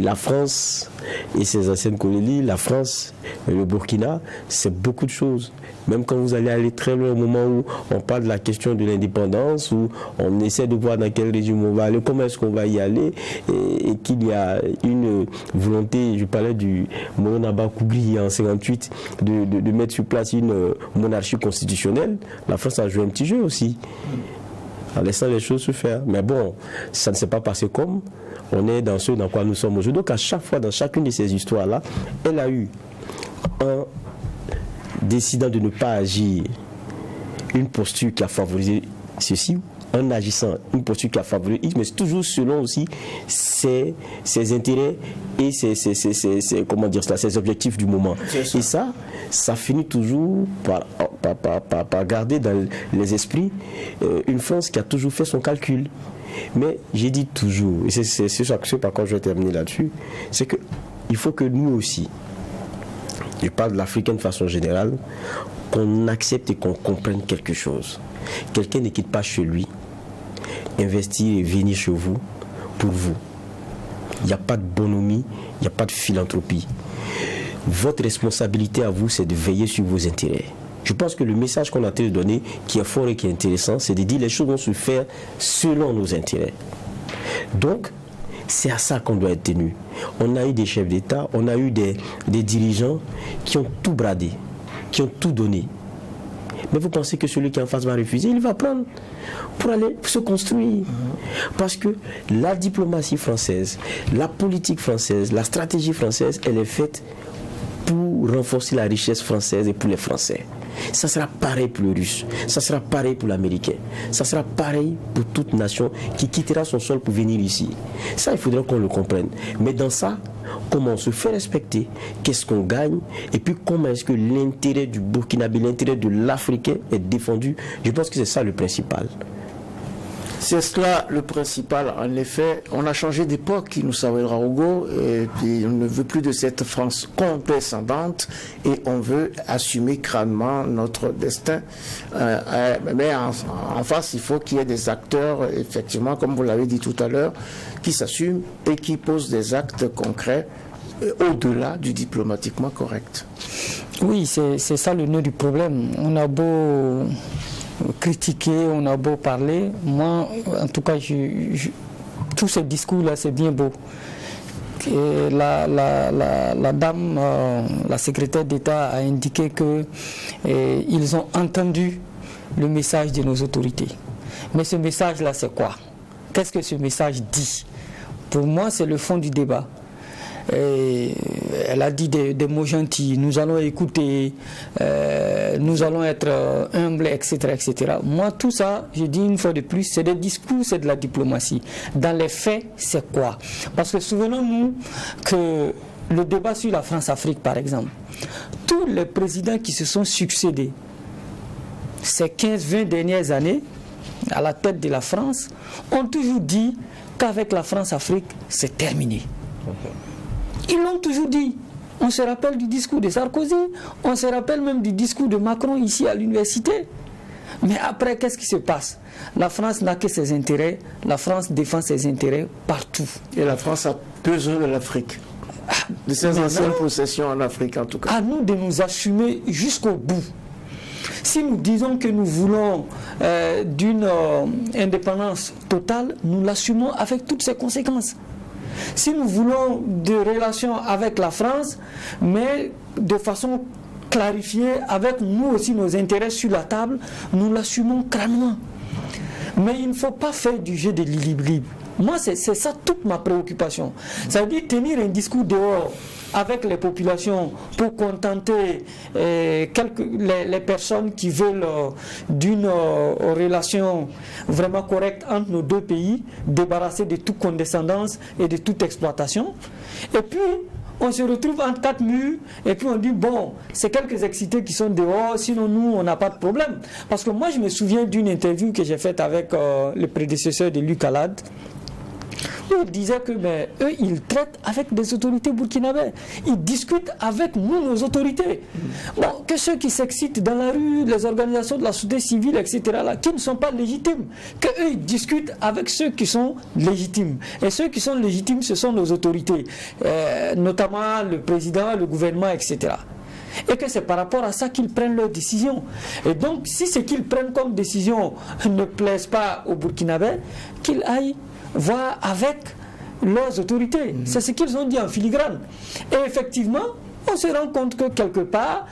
la France et ses anciennes colonies, la France, le Burkina, c'est beaucoup de choses. Même quand vous allez aller très loin au moment où on parle de la question de l'indépendance, où on essaie de voir dans quel régime on va aller, comment est-ce qu'on va y aller, et qu'il y a une volonté, je parlais du Monaba Koubli en 1958, de mettre sur place une monarchie constitutionnelle. La France a joué un petit jeu aussi, en laissant les choses se faire. Mais bon, ça ne s'est pas passé comme... On est dans ce dans quoi nous sommes aujourd'hui. Donc à chaque fois, dans chacune de ces histoires-là, elle a eu un décidant de ne pas agir, une posture qui a favorisé ceci, en agissant, une posture qui a favorisé, mais c'est toujours selon aussi ses intérêts et ses objectifs du moment. Et ça finit toujours par garder dans les esprits une France qui a toujours fait son calcul. Mais j'ai dit toujours, et c'est ce par quoi je vais terminer là-dessus, c'est qu'il faut que nous aussi, je parle de l'Africain de façon générale, qu'on accepte et qu'on comprenne quelque chose. Quelqu'un ne quitte pas chez lui, investir et venir chez vous pour vous. Il n'y a pas de bonhomie, il n'y a pas de philanthropie. Votre responsabilité à vous, c'est de veiller sur vos intérêts. Je pense que le message qu'on a tenté de donner, qui est fort et qui est intéressant, c'est de dire les choses vont se faire selon nos intérêts. Donc, c'est à ça qu'on doit être tenu. On a eu des chefs d'État, on a eu des dirigeants qui ont tout bradé, qui ont tout donné. Mais vous pensez que celui qui est en face va refuser, il va prendre pour aller se construire. Parce que la diplomatie française, la politique française, la stratégie française, elle est faite pour renforcer la richesse française et pour les Français. Ça sera pareil pour le Russe, ça sera pareil pour l'Américain, ça sera pareil pour toute nation qui quittera son sol pour venir ici. Ça, il faudra qu'on le comprenne. Mais dans ça, comment on se fait respecter, qu'est-ce qu'on gagne, et puis comment est-ce que l'intérêt du Burkinabé, l'intérêt de l'Africain est défendu. Je pense que c'est ça le principal. C'est cela le principal. En effet, on a changé d'époque, nous savons, Raogo, et puis on ne veut plus de cette France condescendante et on veut assumer crânement notre destin. Mais en face, il faut qu'il y ait des acteurs, effectivement, comme vous l'avez dit tout à l'heure, qui s'assument et qui posent des actes concrets au-delà du diplomatiquement correct. Oui, c'est ça le nœud du problème. On a beau critiquer, on a beau parler, moi, en tout cas, tous ces discours-là, c'est bien beau. Et la dame, la secrétaire d'État a indiqué qu'ils ont entendu le message de nos autorités. Mais ce message-là, c'est quoi? Qu'est-ce que ce message dit? Pour moi, c'est le fond du débat. Et elle a dit des mots gentils, nous allons écouter, nous allons être humbles, etc., etc. Moi, tout ça, je dis une fois de plus, c'est des discours, c'est de la diplomatie. Dans les faits, c'est quoi? Parce que souvenons-nous que le débat sur la France-Afrique, par exemple, tous les présidents qui se sont succédés ces 15-20 dernières années à la tête de la France ont toujours dit qu'avec la France-Afrique, c'est terminé. Ils l'ont toujours dit. On se rappelle du discours de Sarkozy, on se rappelle même du discours de Macron ici à l'université. Mais après, qu'est-ce qui se passe? La France n'a que ses intérêts, la France défend ses intérêts partout. Et la France a besoin de l'Afrique, de ses anciennes possessions en Afrique en tout cas. À nous de nous assumer jusqu'au bout. Si nous disons que nous voulons d'une indépendance totale, nous l'assumons avec toutes ses conséquences. Si nous voulons des relations avec la France, mais de façon clarifiée, avec nous aussi nos intérêts sur la table, nous l'assumons crânement. Mais il ne faut pas faire du jeu de l'équilibre. Moi, c'est ça toute ma préoccupation. Ça veut dire tenir un discours dehors avec les populations pour contenter les personnes qui veulent d'une relation vraiment correcte entre nos deux pays, débarrasser de toute condescendance et de toute exploitation. Et puis, on se retrouve entre quatre murs et puis on dit bon, c'est quelques excités qui sont dehors, sinon nous on n'a pas de problème. Parce que moi je me souviens d'une interview que j'ai faite avec le prédécesseur de Luc Alade, où il disait que eux ils traitent avec des autorités burkinabées, ils discutent avec nous, nos autorités. Bon, que ceux qui s'excitent dans la rue, les organisations de la société civile, etc., là, qui ne sont pas légitimes, que eux ils discutent avec ceux qui sont légitimes. Et ceux qui sont légitimes, ce sont nos autorités, notamment le président, le gouvernement, etc. Et que c'est par rapport à ça qu'ils prennent leurs décisions. Et donc, si ce qu'ils prennent comme décision ne plaise pas aux Burkinabés, qu'ils aillent voir avec leurs autorités. C'est ce qu'ils ont dit en filigrane. Et effectivement, on se rend compte que quelque part,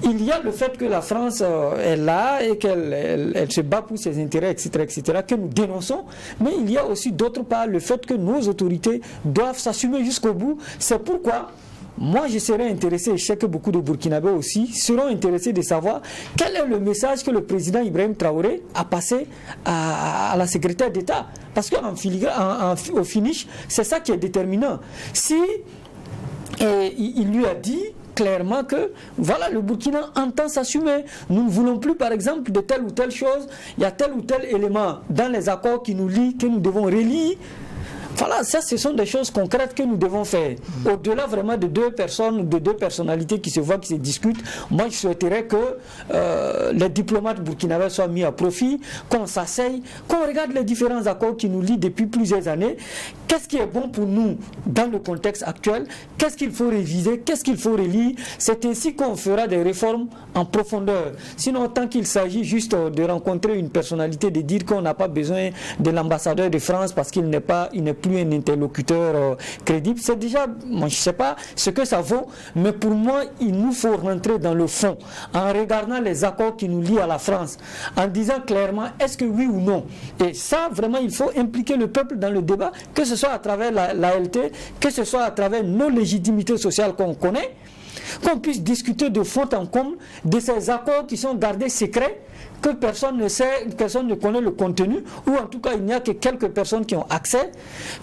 il y a le fait que la France est là et qu'elle se bat pour ses intérêts, etc., que nous dénonçons, mais il y a aussi d'autre part le fait que nos autorités doivent s'assumer jusqu'au bout. C'est pourquoi moi je serais intéressé, et je sais que beaucoup de Burkinabés aussi seront intéressés de savoir quel est le message que le président Ibrahim Traoré a passé à la secrétaire d'État. Parce qu'au finish, c'est ça qui est déterminant. Si il lui a dit clairement que voilà, le Burkina entend s'assumer. Nous ne voulons plus par exemple de telle ou telle chose, il y a tel ou tel élément dans les accords qui nous lient, que nous devons relire. Voilà, ça ce sont des choses concrètes que nous devons faire. Au-delà vraiment de deux personnes, de deux personnalités qui se voient, qui se discutent, moi je souhaiterais que les diplomates burkinabés soient mis à profit, qu'on s'asseye, qu'on regarde les différents accords qui nous lient depuis plusieurs années. Qu'est-ce qui est bon pour nous dans le contexte actuel? Qu'est-ce qu'il faut réviser? Qu'est-ce qu'il faut relire? C'est ainsi qu'on fera des réformes en profondeur. Sinon, tant qu'il s'agit juste de rencontrer une personnalité, de dire qu'on n'a pas besoin de l'ambassadeur de France parce qu'il n'est plus un interlocuteur crédible, c'est déjà, moi je ne sais pas ce que ça vaut, mais pour moi, il nous faut rentrer dans le fond, en regardant les accords qui nous lient à la France, en disant clairement, est-ce que oui ou non? Et ça, vraiment, il faut impliquer le peuple dans le débat, que ce soit à travers l'ALT, que ce soit à travers nos légitimités sociales qu'on connaît, qu'on puisse discuter de fond en comble de ces accords qui sont gardés secrets, que personne ne sait, personne ne connaît le contenu, ou en tout cas il n'y a que quelques personnes qui ont accès,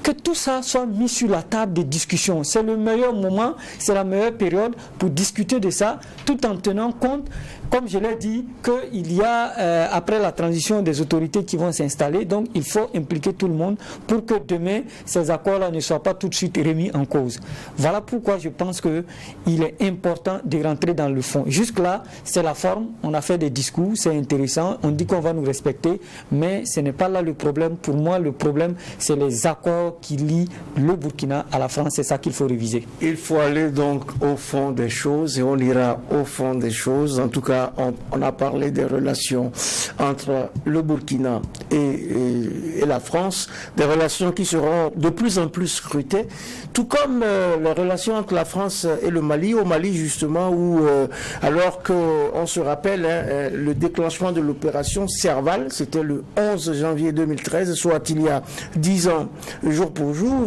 que tout ça soit mis sur la table de discussion. C'est le meilleur moment, c'est la meilleure période pour discuter de ça, tout en tenant compte, comme je l'ai dit, qu'il y a après la transition des autorités qui vont s'installer, donc il faut impliquer tout le monde pour que demain ces accords-là ne soient pas tout de suite remis en cause. Voilà pourquoi je pense qu'il est important de rentrer dans le fond. Jusque-là, c'est la forme, on a fait des discours, c'est intéressant, on dit qu'on va nous respecter, mais ce n'est pas là le problème. Pour moi, le problème, c'est les accords qui lient le Burkina à la France, c'est ça qu'il faut réviser. Il faut aller donc au fond des choses et on ira au fond des choses. En tout cas, on a parlé des relations entre le Burkina et la France, des relations qui seront de plus en plus scrutées, tout comme les relations entre la France et le Mali. Au Mali, justement, où alors qu'on se rappelle le déclenchement de l'opération Serval, c'était le 11 janvier 2013, soit il y a 10 ans, jour pour jour,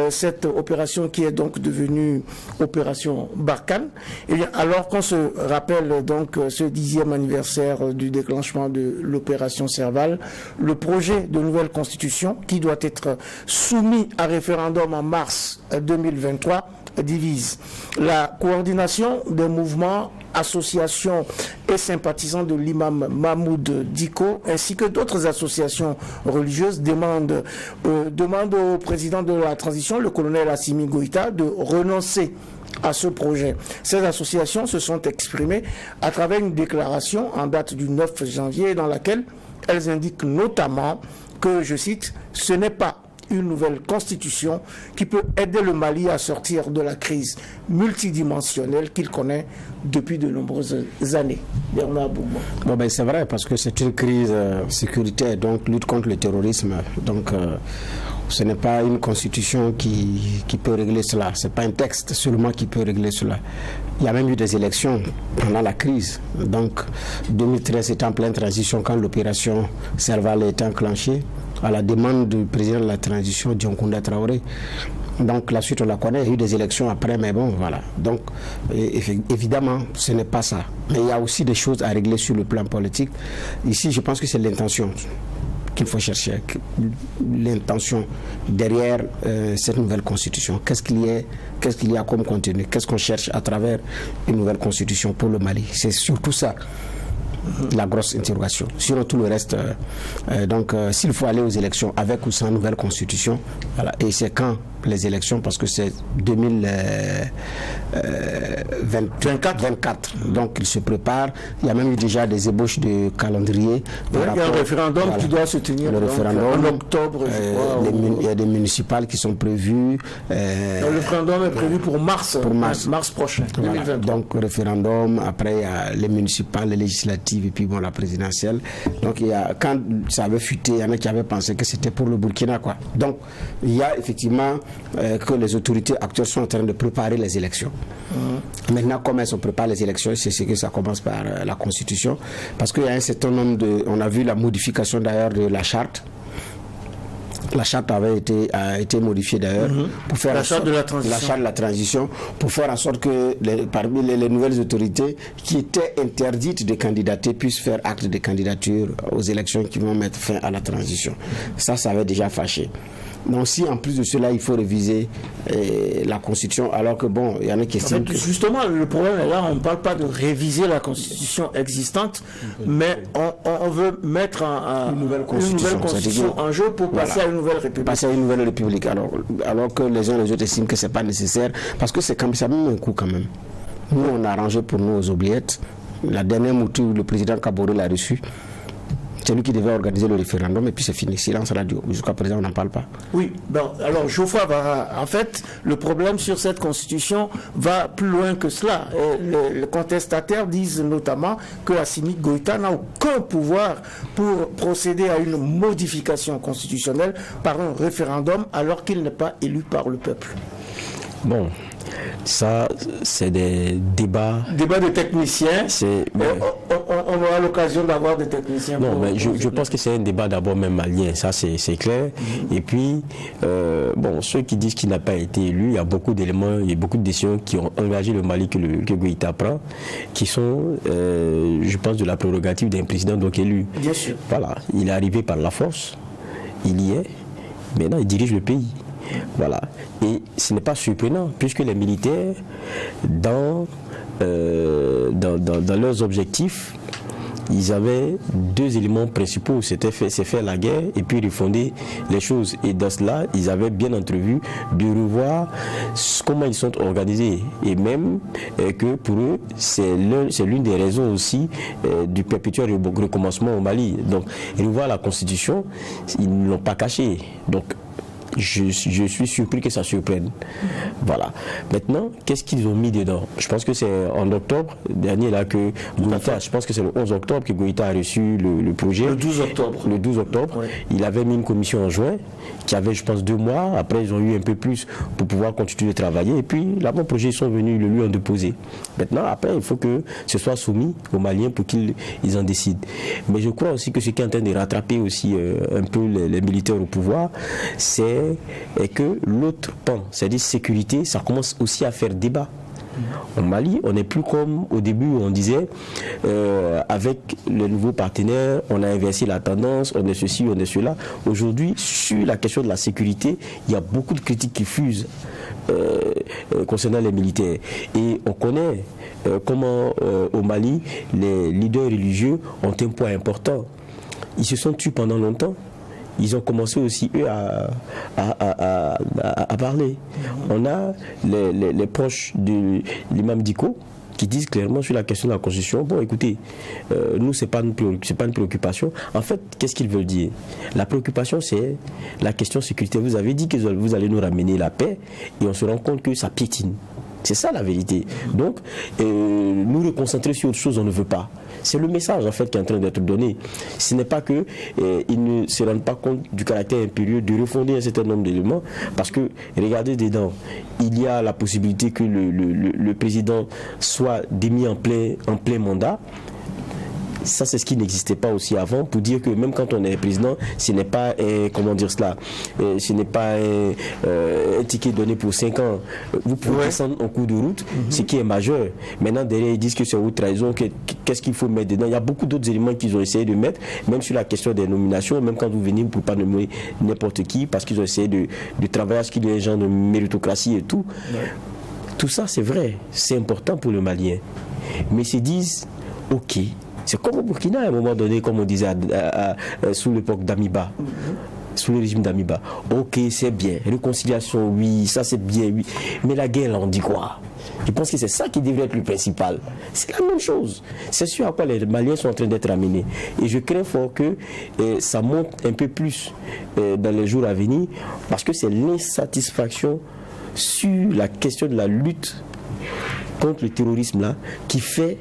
cette opération qui est donc devenue opération Barkhane. Et alors qu'on se rappelle donc ce 10e anniversaire du déclenchement de l'opération Serval, le projet de nouvelle constitution qui doit être soumis à référendum en mars 2023 divise. La coordination des mouvements, associations et sympathisants de l'imam Mahmoud Dicko ainsi que d'autres associations religieuses demandent au président de la transition, le colonel Assimi Goïta, de renoncer à ce projet. Ces associations se sont exprimées à travers une déclaration en date du 9 janvier dans laquelle elles indiquent notamment que, je cite, ce n'est pas une nouvelle constitution qui peut aider le Mali à sortir de la crise multidimensionnelle qu'il connaît depuis de nombreuses années. Bernard Bourmont. Bon, ben, c'est vrai, parce que c'est une crise sécuritaire, donc lutte contre le terrorisme. Donc, ce n'est pas une constitution qui peut régler cela. Ce n'est pas un texte seulement qui peut régler cela. Il y a même eu des élections pendant la crise. Donc, 2013 était en pleine transition quand l'opération Serval a été enclenchée. à la demande du président de la transition, Dioncounda Traoré. Donc la suite on la connaît, il y a eu des élections après, mais bon voilà. Donc évidemment ce n'est pas ça. Mais il y a aussi des choses à régler sur le plan politique. Ici je pense que c'est l'intention qu'il faut chercher, l'intention derrière cette nouvelle constitution. Qu'est-ce qu'il y a comme contenu, qu'est-ce qu'on cherche à travers une nouvelle constitution pour le Mali. C'est surtout ça la grosse interrogation. Sinon tout le reste, s'il faut aller aux élections avec ou sans nouvelle constitution, voilà. Et c'est quand les élections, parce que c'est 2024. Donc il se prépare. Il y a même eu déjà des ébauches de calendrier. Il y a un référendum qui doit se tenir en octobre. Il y a des municipales qui sont prévues. Le référendum est prévu pour mars prochain. Voilà. Donc référendum, après il y a les municipales, les législatives et puis bon la présidentielle. Donc quand ça avait fuité, il y en a qui avaient pensé que c'était pour le Burkina quoi. Donc il y a effectivement que les autorités actuelles sont en train de préparer les élections. Maintenant, comment elles préparent les élections, c'est ce que ça commence par la Constitution, parce qu'il y a un certain nombre on a vu la modification d'ailleurs de la charte. La charte a été modifiée d'ailleurs pour faire la charte de la transition, pour faire en sorte que parmi les nouvelles autorités qui étaient interdites de candidater puissent faire acte de candidature aux élections qui vont mettre fin à la transition. Ça avait déjà fâché. Donc si en plus de cela il faut réviser la constitution, alors que bon, il y en a qui estiment que... Justement le problème est là, on ne parle pas de réviser la constitution existante, mais on veut mettre une nouvelle constitution en jeu pour passer à une nouvelle république. Passer à une nouvelle république, alors que les uns et les autres estiment que c'est pas nécessaire, parce que c'est comme ça même un coup quand même. Nous on a arrangé pour nous aux oubliettes. La dernière mouture, le président Kaboré l'a reçu. C'est lui qui devait organiser le référendum et puis c'est fini, silence radio. Jusqu'à présent, on n'en parle pas. Oui, bon, alors Geoffroy en fait, le problème sur cette constitution va plus loin que cela. Les contestataires disent notamment que Assimi Goïta n'a aucun pouvoir pour procéder à une modification constitutionnelle par un référendum alors qu'il n'est pas élu par le peuple. Bon, ça, c'est des débats. Débats de techniciens. On aura l'occasion d'avoir des techniciens. Non, mais je pense que c'est un débat d'abord même malien, ça c'est clair. Et puis, ceux qui disent qu'il n'a pas été élu, il y a beaucoup d'éléments, il y a beaucoup de décisions qui ont engagé le Mali que Goïta prend, qui sont, je pense, de la prérogative d'un président donc élu. Bien sûr. Voilà, il est arrivé par la force, il y est, maintenant il dirige le pays. Voilà. Et ce n'est pas surprenant, puisque les militaires, dans leurs objectifs, ils avaient deux éléments principaux, c'est faire la guerre et puis refonder les choses. Et dans cela, ils avaient bien entrevu de revoir comment ils sont organisés. Et même que pour eux, c'est l'une des raisons aussi du perpétuel recommencement au Mali. Donc, revoir la Constitution, ils ne l'ont pas caché. Donc, je suis surpris que ça surprenne. Voilà. Maintenant, qu'est-ce qu'ils ont mis dedans? Je pense que c'est en octobre dernier là que Goïta, je pense que c'est le 11 octobre que Goïta a reçu le projet. Le 12 octobre. Le 12 octobre. Ouais. Il avait mis une commission en juin qui avait, je pense, 2 mois. Après, ils ont eu un peu plus pour pouvoir continuer de travailler. Et puis, l'avant-projet, ils sont venus, le lui ont déposé. Maintenant, après, il faut que ce soit soumis aux Maliens pour qu'ils en décident. Mais je crois aussi que ce qui est en train de rattraper aussi un peu les militaires au pouvoir, c'est que l'autre pan, c'est-à-dire sécurité, ça commence aussi à faire débat. Au Mali, on n'est plus comme au début où on disait avec les nouveaux partenaires, on a inversé la tendance, on est ceci, on est cela. Aujourd'hui, sur la question de la sécurité, il y a beaucoup de critiques qui fusent concernant les militaires. Et on connaît comment au Mali, les leaders religieux ont un poids important. Ils se sont tués pendant longtemps. Ils ont commencé aussi, eux, à parler. On a les proches de l'imam Diko qui disent clairement sur la question de la Constitution, bon, écoutez, nous, c'est pas une préoccupation. En fait, qu'est-ce qu'ils veulent dire? La préoccupation, c'est la question sécurité. Vous avez dit que vous allez nous ramener la paix et on se rend compte que ça piétine. C'est ça la vérité. Donc, nous reconcentrer sur autre chose, on ne veut pas. C'est le message en fait qui est en train d'être donné. Ce n'est pas que ils ne se rendent pas compte du caractère impérieux de refonder un certain nombre d'éléments, parce que regardez dedans, il y a la possibilité que le président soit démis en plein mandat. Ça, c'est ce qui n'existait pas aussi avant, pour dire que même quand on est président, ce n'est pas ce n'est pas un ticket donné pour 5 ans. Vous pouvez descendre en cours de route, ce qui est majeur. Maintenant, derrière, ils disent que c'est haute trahison, qu'est-ce qu'il faut mettre dedans. Il y a beaucoup d'autres éléments qu'ils ont essayé de mettre, même sur la question des nominations, même quand vous venez, vous ne pouvez pas nommer n'importe qui, parce qu'ils ont essayé de travailler à ce qu'il y ait un genre de méritocratie et tout. Tout ça, c'est vrai, c'est important pour le Malien. Mais ils se disent, ok, c'est comme au Burkina à un moment donné, comme on disait sous l'époque d'Amiba, sous le régime d'Amiba. Ok, c'est bien, réconciliation, oui, ça c'est bien, oui. Mais la guerre, là, on dit quoi? Je pense que c'est ça qui devrait être le principal. C'est la même chose. C'est sûr à quoi les Maliens sont en train d'être amenés. Et je crains fort que ça monte un peu plus dans les jours à venir, parce que c'est l'insatisfaction sur la question de la lutte contre le terrorisme là qui fait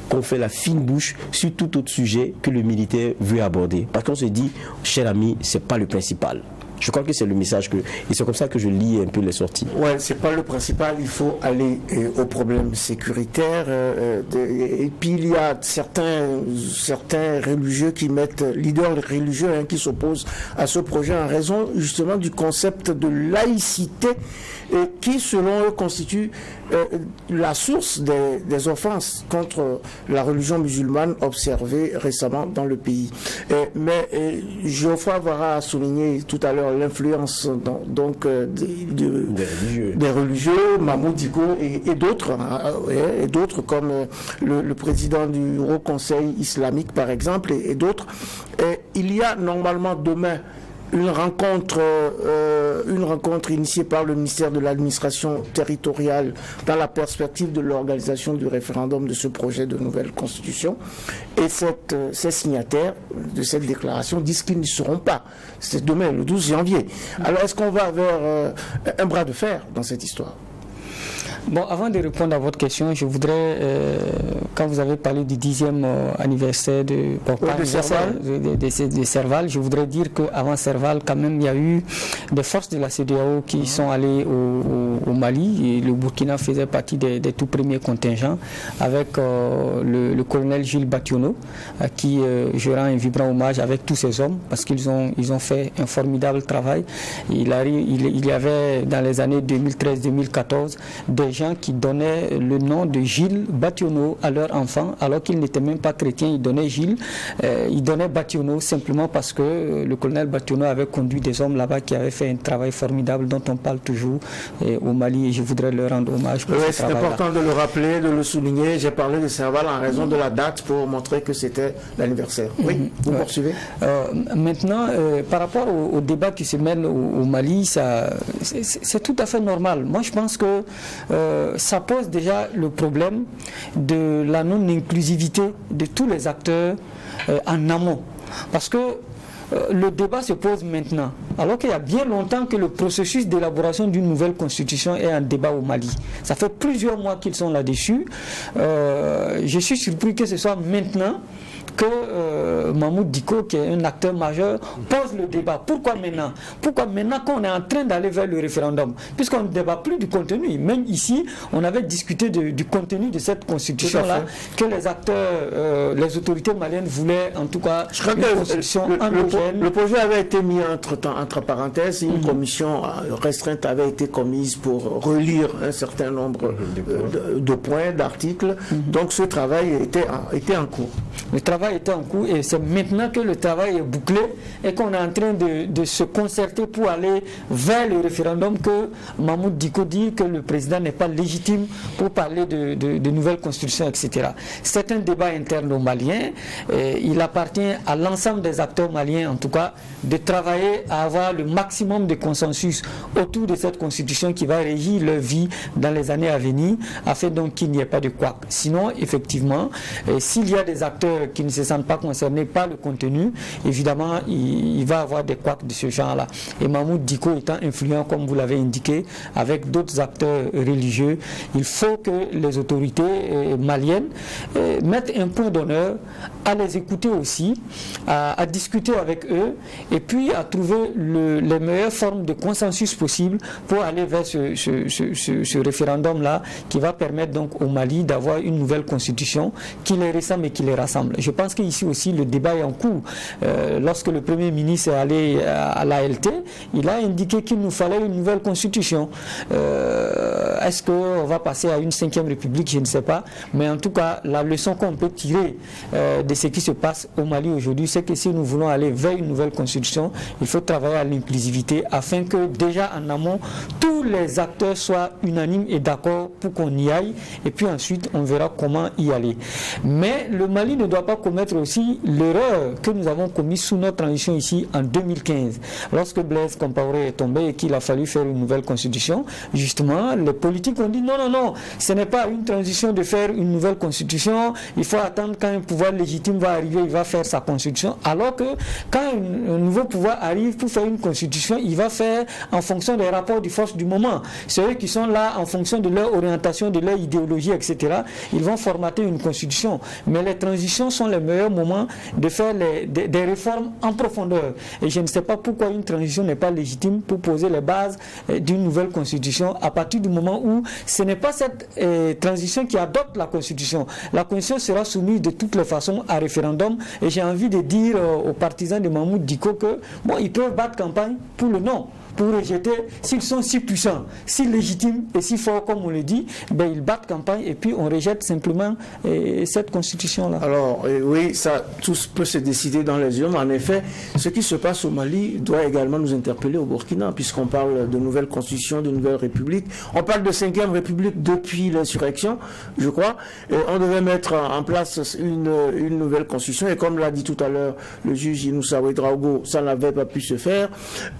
qu'on fait la fine bouche sur tout autre sujet que le militaire veut aborder. Parce qu'on se dit, cher ami, c'est pas le principal. Je crois que c'est le message et c'est comme ça que je lis un peu les sorties. Ouais, c'est pas le principal. Il faut aller aux problèmes sécuritaires. Et puis il y a certains religieux qui mettent, leaders religieux qui s'opposent à ce projet en raison justement du concept de laïcité qui, selon eux, constitue la source des offenses contre la religion musulmane observée récemment dans le pays. Mais Geoffroy Avara a souligné tout à l'heure l'influence des religieux, Mahmoud Dicko et d'autres comme le président du Haut Conseil islamique par exemple et d'autres. Il y a normalement demain une rencontre initiée par le ministère de l'administration territoriale dans la perspective de l'organisation du référendum de ce projet de nouvelle constitution. Et ces signataires de cette déclaration disent qu'ils n'y seront pas. C'est demain, le 12 janvier. Alors est-ce qu'on va vers un bras de fer dans cette histoire ? Bon, avant de répondre à votre question, je voudrais, quand vous avez parlé du 10e anniversaire de Serval, je voudrais dire qu'avant Serval, quand même, il y a eu des forces de la CEDEAO qui sont allées au Mali, et le Burkina faisait partie des tout premiers contingents, avec le colonel Gilles Bationo, à qui je rends un vibrant hommage avec tous ces hommes, parce qu'ils ont fait un formidable travail. Il y avait, dans les années 2013-2014, des gens qui donnaient le nom de Gilles Bationo à leurs enfants, alors qu'ils n'étaient même pas chrétiens. Ils donnaient ils donnaient Bationo simplement parce que le colonel Bationo avait conduit des hommes là-bas qui avaient fait un travail formidable dont on parle toujours au Mali, et je voudrais leur rendre hommage pour ce travail-là. C'est important de le rappeler, de le souligner. J'ai parlé de Serval en raison de la date pour montrer que c'était l'anniversaire. Oui, vous poursuivez. Maintenant, par rapport au débat qui se mène au Mali, c'est tout à fait normal. Moi, je pense que ça pose déjà le problème de la non-inclusivité de tous les acteurs en amont. Parce que le débat se pose maintenant, alors qu'il y a bien longtemps que le processus d'élaboration d'une nouvelle constitution est en débat au Mali. Ça fait plusieurs mois qu'ils sont là-dessus. Je suis surpris que ce soit maintenant que Mahmoud Dicko, qui est un acteur majeur, pose le débat. Pourquoi maintenant qu'on est en train d'aller vers le référendum? Puisqu'on ne débat plus du contenu. Même ici, on avait discuté du contenu de cette constitution-là, que les acteurs, les autorités maliennes voulaient en tout cas une constitution endogène. Le projet avait été mis entre parenthèses, une commission restreinte avait été commise pour relire un certain nombre de points, d'articles. Donc ce travail était en cours. Le travail était en cours et c'est maintenant que le travail est bouclé et qu'on est en train de se concerter pour aller vers le référendum que Mahmoud Dicko dit que le président n'est pas légitime pour parler de nouvelles constitutions, etc. C'est un débat interne aux Maliens. Il appartient à l'ensemble des acteurs maliens, en tout cas, de travailler à avoir le maximum de consensus autour de cette constitution qui va régir leur vie dans les années à venir, afin donc qu'il n'y ait pas de couac. Sinon, effectivement, s'il y a des acteurs qui ne se sentent pas concernés par le contenu, évidemment, il va y avoir des couacs de ce genre-là. Et Mahmoud Dicko étant influent, comme vous l'avez indiqué, avec d'autres acteurs religieux, il faut que les autorités maliennes mettent un point d'honneur à les écouter aussi, à discuter avec eux, et puis à trouver les meilleures formes de consensus possibles pour aller vers ce référendum-là qui va permettre donc au Mali d'avoir une nouvelle constitution qui les ressemble et qui les rassemble. Je pense qu'ici aussi le débat est en cours. Lorsque le Premier ministre est allé à l'ALT, il a indiqué qu'il nous fallait une nouvelle constitution. Est-ce qu'on va passer à une 5e République? Je ne sais pas. Mais en tout cas, la leçon qu'on peut tirer de ce qui se passe au Mali aujourd'hui, c'est que si nous voulons aller vers une nouvelle constitution, il faut travailler à l'inclusivité afin que déjà en amont, tous les acteurs soient unanimes et d'accord pour qu'on y aille. Et puis ensuite, on verra comment y aller. Mais le Mali ne doit pas commettre aussi l'erreur que nous avons commise sous notre transition ici en 2015. Lorsque Blaise Compaoré est tombé et qu'il a fallu faire une nouvelle constitution, justement, les politiques ont dit non, ce n'est pas une transition de faire une nouvelle constitution, il faut attendre quand un pouvoir légitime va arriver, il va faire sa constitution, alors que quand un nouveau pouvoir arrive pour faire une constitution, il va faire en fonction des rapports de force du moment. Ceux qui sont là en fonction de leur orientation, de leur idéologie, etc., ils vont formater une constitution. Mais les transitions sont les meilleurs moments de faire des réformes en profondeur. Et je ne sais pas pourquoi une transition n'est pas légitime pour poser les bases d'une nouvelle constitution à partir du moment où ce n'est pas cette transition qui adopte la constitution. La constitution sera soumise de toutes les façons à référendum et j'ai envie de dire aux partisans de Mahmoud Dicko que ils peuvent battre campagne pour le non, pour rejeter. S'ils sont si puissants, si légitimes et si forts comme on le dit, ils battent campagne et puis on rejette simplement cette constitution-là. Alors oui, ça, tout peut se décider dans les urnes. En effet, ce qui se passe au Mali doit également nous interpeller au Burkina, puisqu'on parle de nouvelle constitution, de nouvelle république. On parle de 5e république depuis l'insurrection, je crois. Et on devait mettre en place une nouvelle constitution. Et comme l'a dit tout à l'heure le juge Inoussa Ouedraogo, ça n'avait pas pu se faire.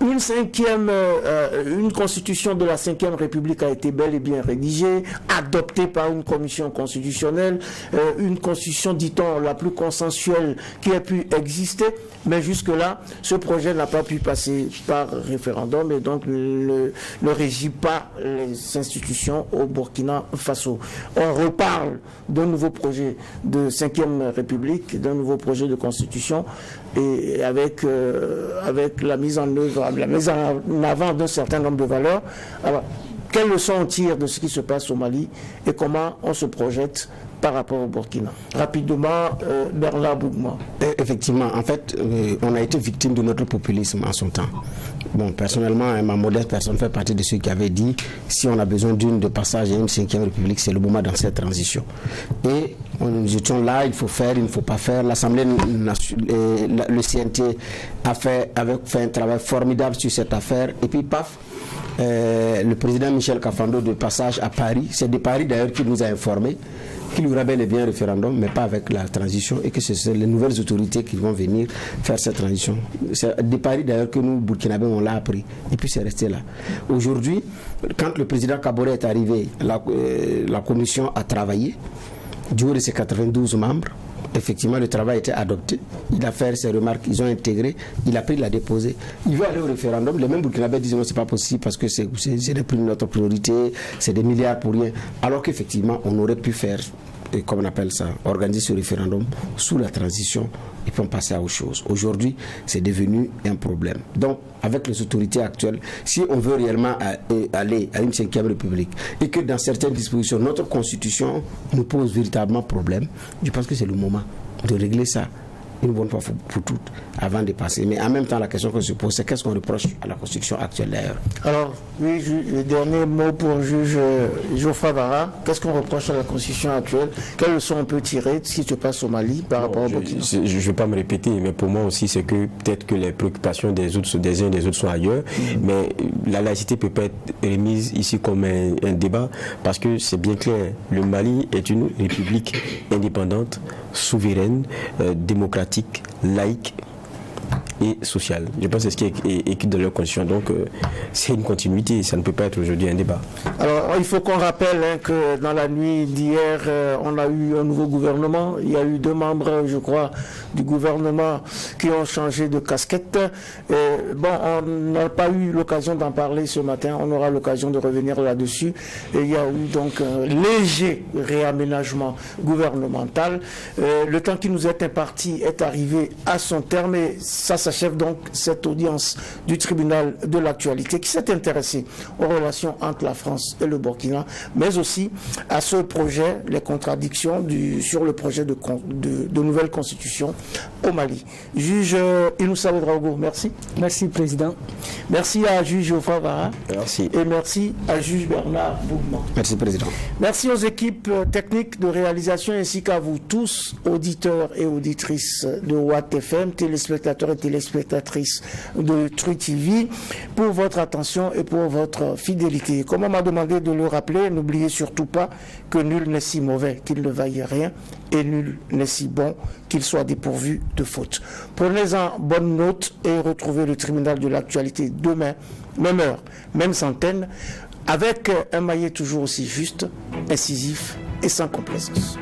Une constitution de la 5e République a été bel et bien rédigée, adoptée par une commission constitutionnelle, une constitution, dit-on, la plus consensuelle qui a pu exister, mais jusque-là, ce projet n'a pas pu passer par référendum et donc ne régit pas les institutions au Burkina Faso. On reparle d'un nouveau projet de 5e République, d'un nouveau projet de constitution, et avec la mise en œuvre, la mise en avant d'un certain nombre de valeurs. Alors, quelles leçons on tire de ce qui se passe au Mali et comment on se projette par rapport au Burkina? Rapidement, Bernard Bougma. Effectivement, en fait, on a été victime de notre populisme en son temps. Bon, personnellement, ma modeste personne fait partie de ceux qui avaient dit si on a besoin de passage à une 5e République, c'est le moment dans cette transition. Et nous étions là, il faut faire, il ne faut pas faire. L'Assemblée, le CNT avait fait un travail formidable sur cette affaire. Et puis, paf, le président Michel Kafando de passage à Paris, c'est de Paris d'ailleurs qui nous a informé qu'il y aura bel et bien un référendum, mais pas avec la transition, et que ce sont les nouvelles autorités qui vont venir faire cette transition. C'est de Paris d'ailleurs que nous, Burkinabés, on l'a appris, et puis c'est resté là. Aujourd'hui, quand le président Kaboré est arrivé, la commission a travaillé, du haut de ses 92 membres. Effectivement, le travail a été adopté. Il a fait ses remarques, ils ont intégré, il a pris, il l'a déposé. Il veut aller au référendum. Les mêmes Burkinabés disent non, c'est pas possible parce que c'est notre priorité, c'est des milliards pour rien. Alors qu'effectivement, on aurait pu faire, comme on appelle ça, organiser ce référendum sous la transition et puis on passait à autre chose. Aujourd'hui, c'est devenu un problème. Donc, avec les autorités actuelles, si on veut réellement aller à une 5e République et que dans certaines dispositions, notre constitution nous pose véritablement problème, je pense que c'est le moment de régler ça une bonne fois pour toutes avant de passer. Mais en même temps, la question qu'on se pose, c'est qu'est-ce qu'on reproche à la constitution actuelle d'ailleurs. Alors, oui, le dernier mot pour le juge Geoffroy Bara. Qu'est-ce qu'on reproche à la constitution actuelle? Quelles leçons on peut tirer de ce qui se passe au Mali par rapport au Burkina? Je ne vais pas me répéter, mais pour moi aussi, c'est que peut-être que les préoccupations des uns et des autres sont ailleurs, mais la laïcité peut pas être remise ici comme un débat, parce que c'est bien clair, le Mali est une république indépendante, souveraine, démocratique, laïque et sociale. Je pense que c'est ce qui est écrit dans leur constitution. Donc, c'est une continuité. Ça ne peut pas être aujourd'hui un débat. Alors, il faut qu'on rappelle que dans la nuit d'hier, on a eu un nouveau gouvernement. Il y a eu 2 membres, je crois, du gouvernement qui ont changé de casquette. On n'a pas eu l'occasion d'en parler ce matin. On aura l'occasion de revenir là-dessus. Et il y a eu donc un léger réaménagement gouvernemental. Le temps qui nous est imparti est arrivé à son terme et ça s'achève donc cette audience du tribunal de l'actualité qui s'est intéressé aux relations entre la France et le Burkina, mais aussi à ce projet, les contradictions sur le projet de nouvelle constitution au Mali. Juge Inoussa Ouedraogo, merci. Merci, Président. Merci à juge Geoffroy Vara. Merci. Et merci à juge Bernard Bougman. Merci, Président. Merci aux équipes techniques de réalisation ainsi qu'à vous tous, auditeurs et auditrices de Watt FM, téléspectateurs et téléspectatrices de True TV, pour votre attention et pour votre fidélité. Comme on m'a demandé de le rappeler, n'oubliez surtout pas que nul n'est si mauvais qu'il ne vaille rien et nul n'est si bon qu'il soit dépourvu de faute. Prenez-en bonne note et retrouvez le tribunal de l'actualité demain, même heure, même antenne, avec un maillet toujours aussi juste, incisif et sans complaisance.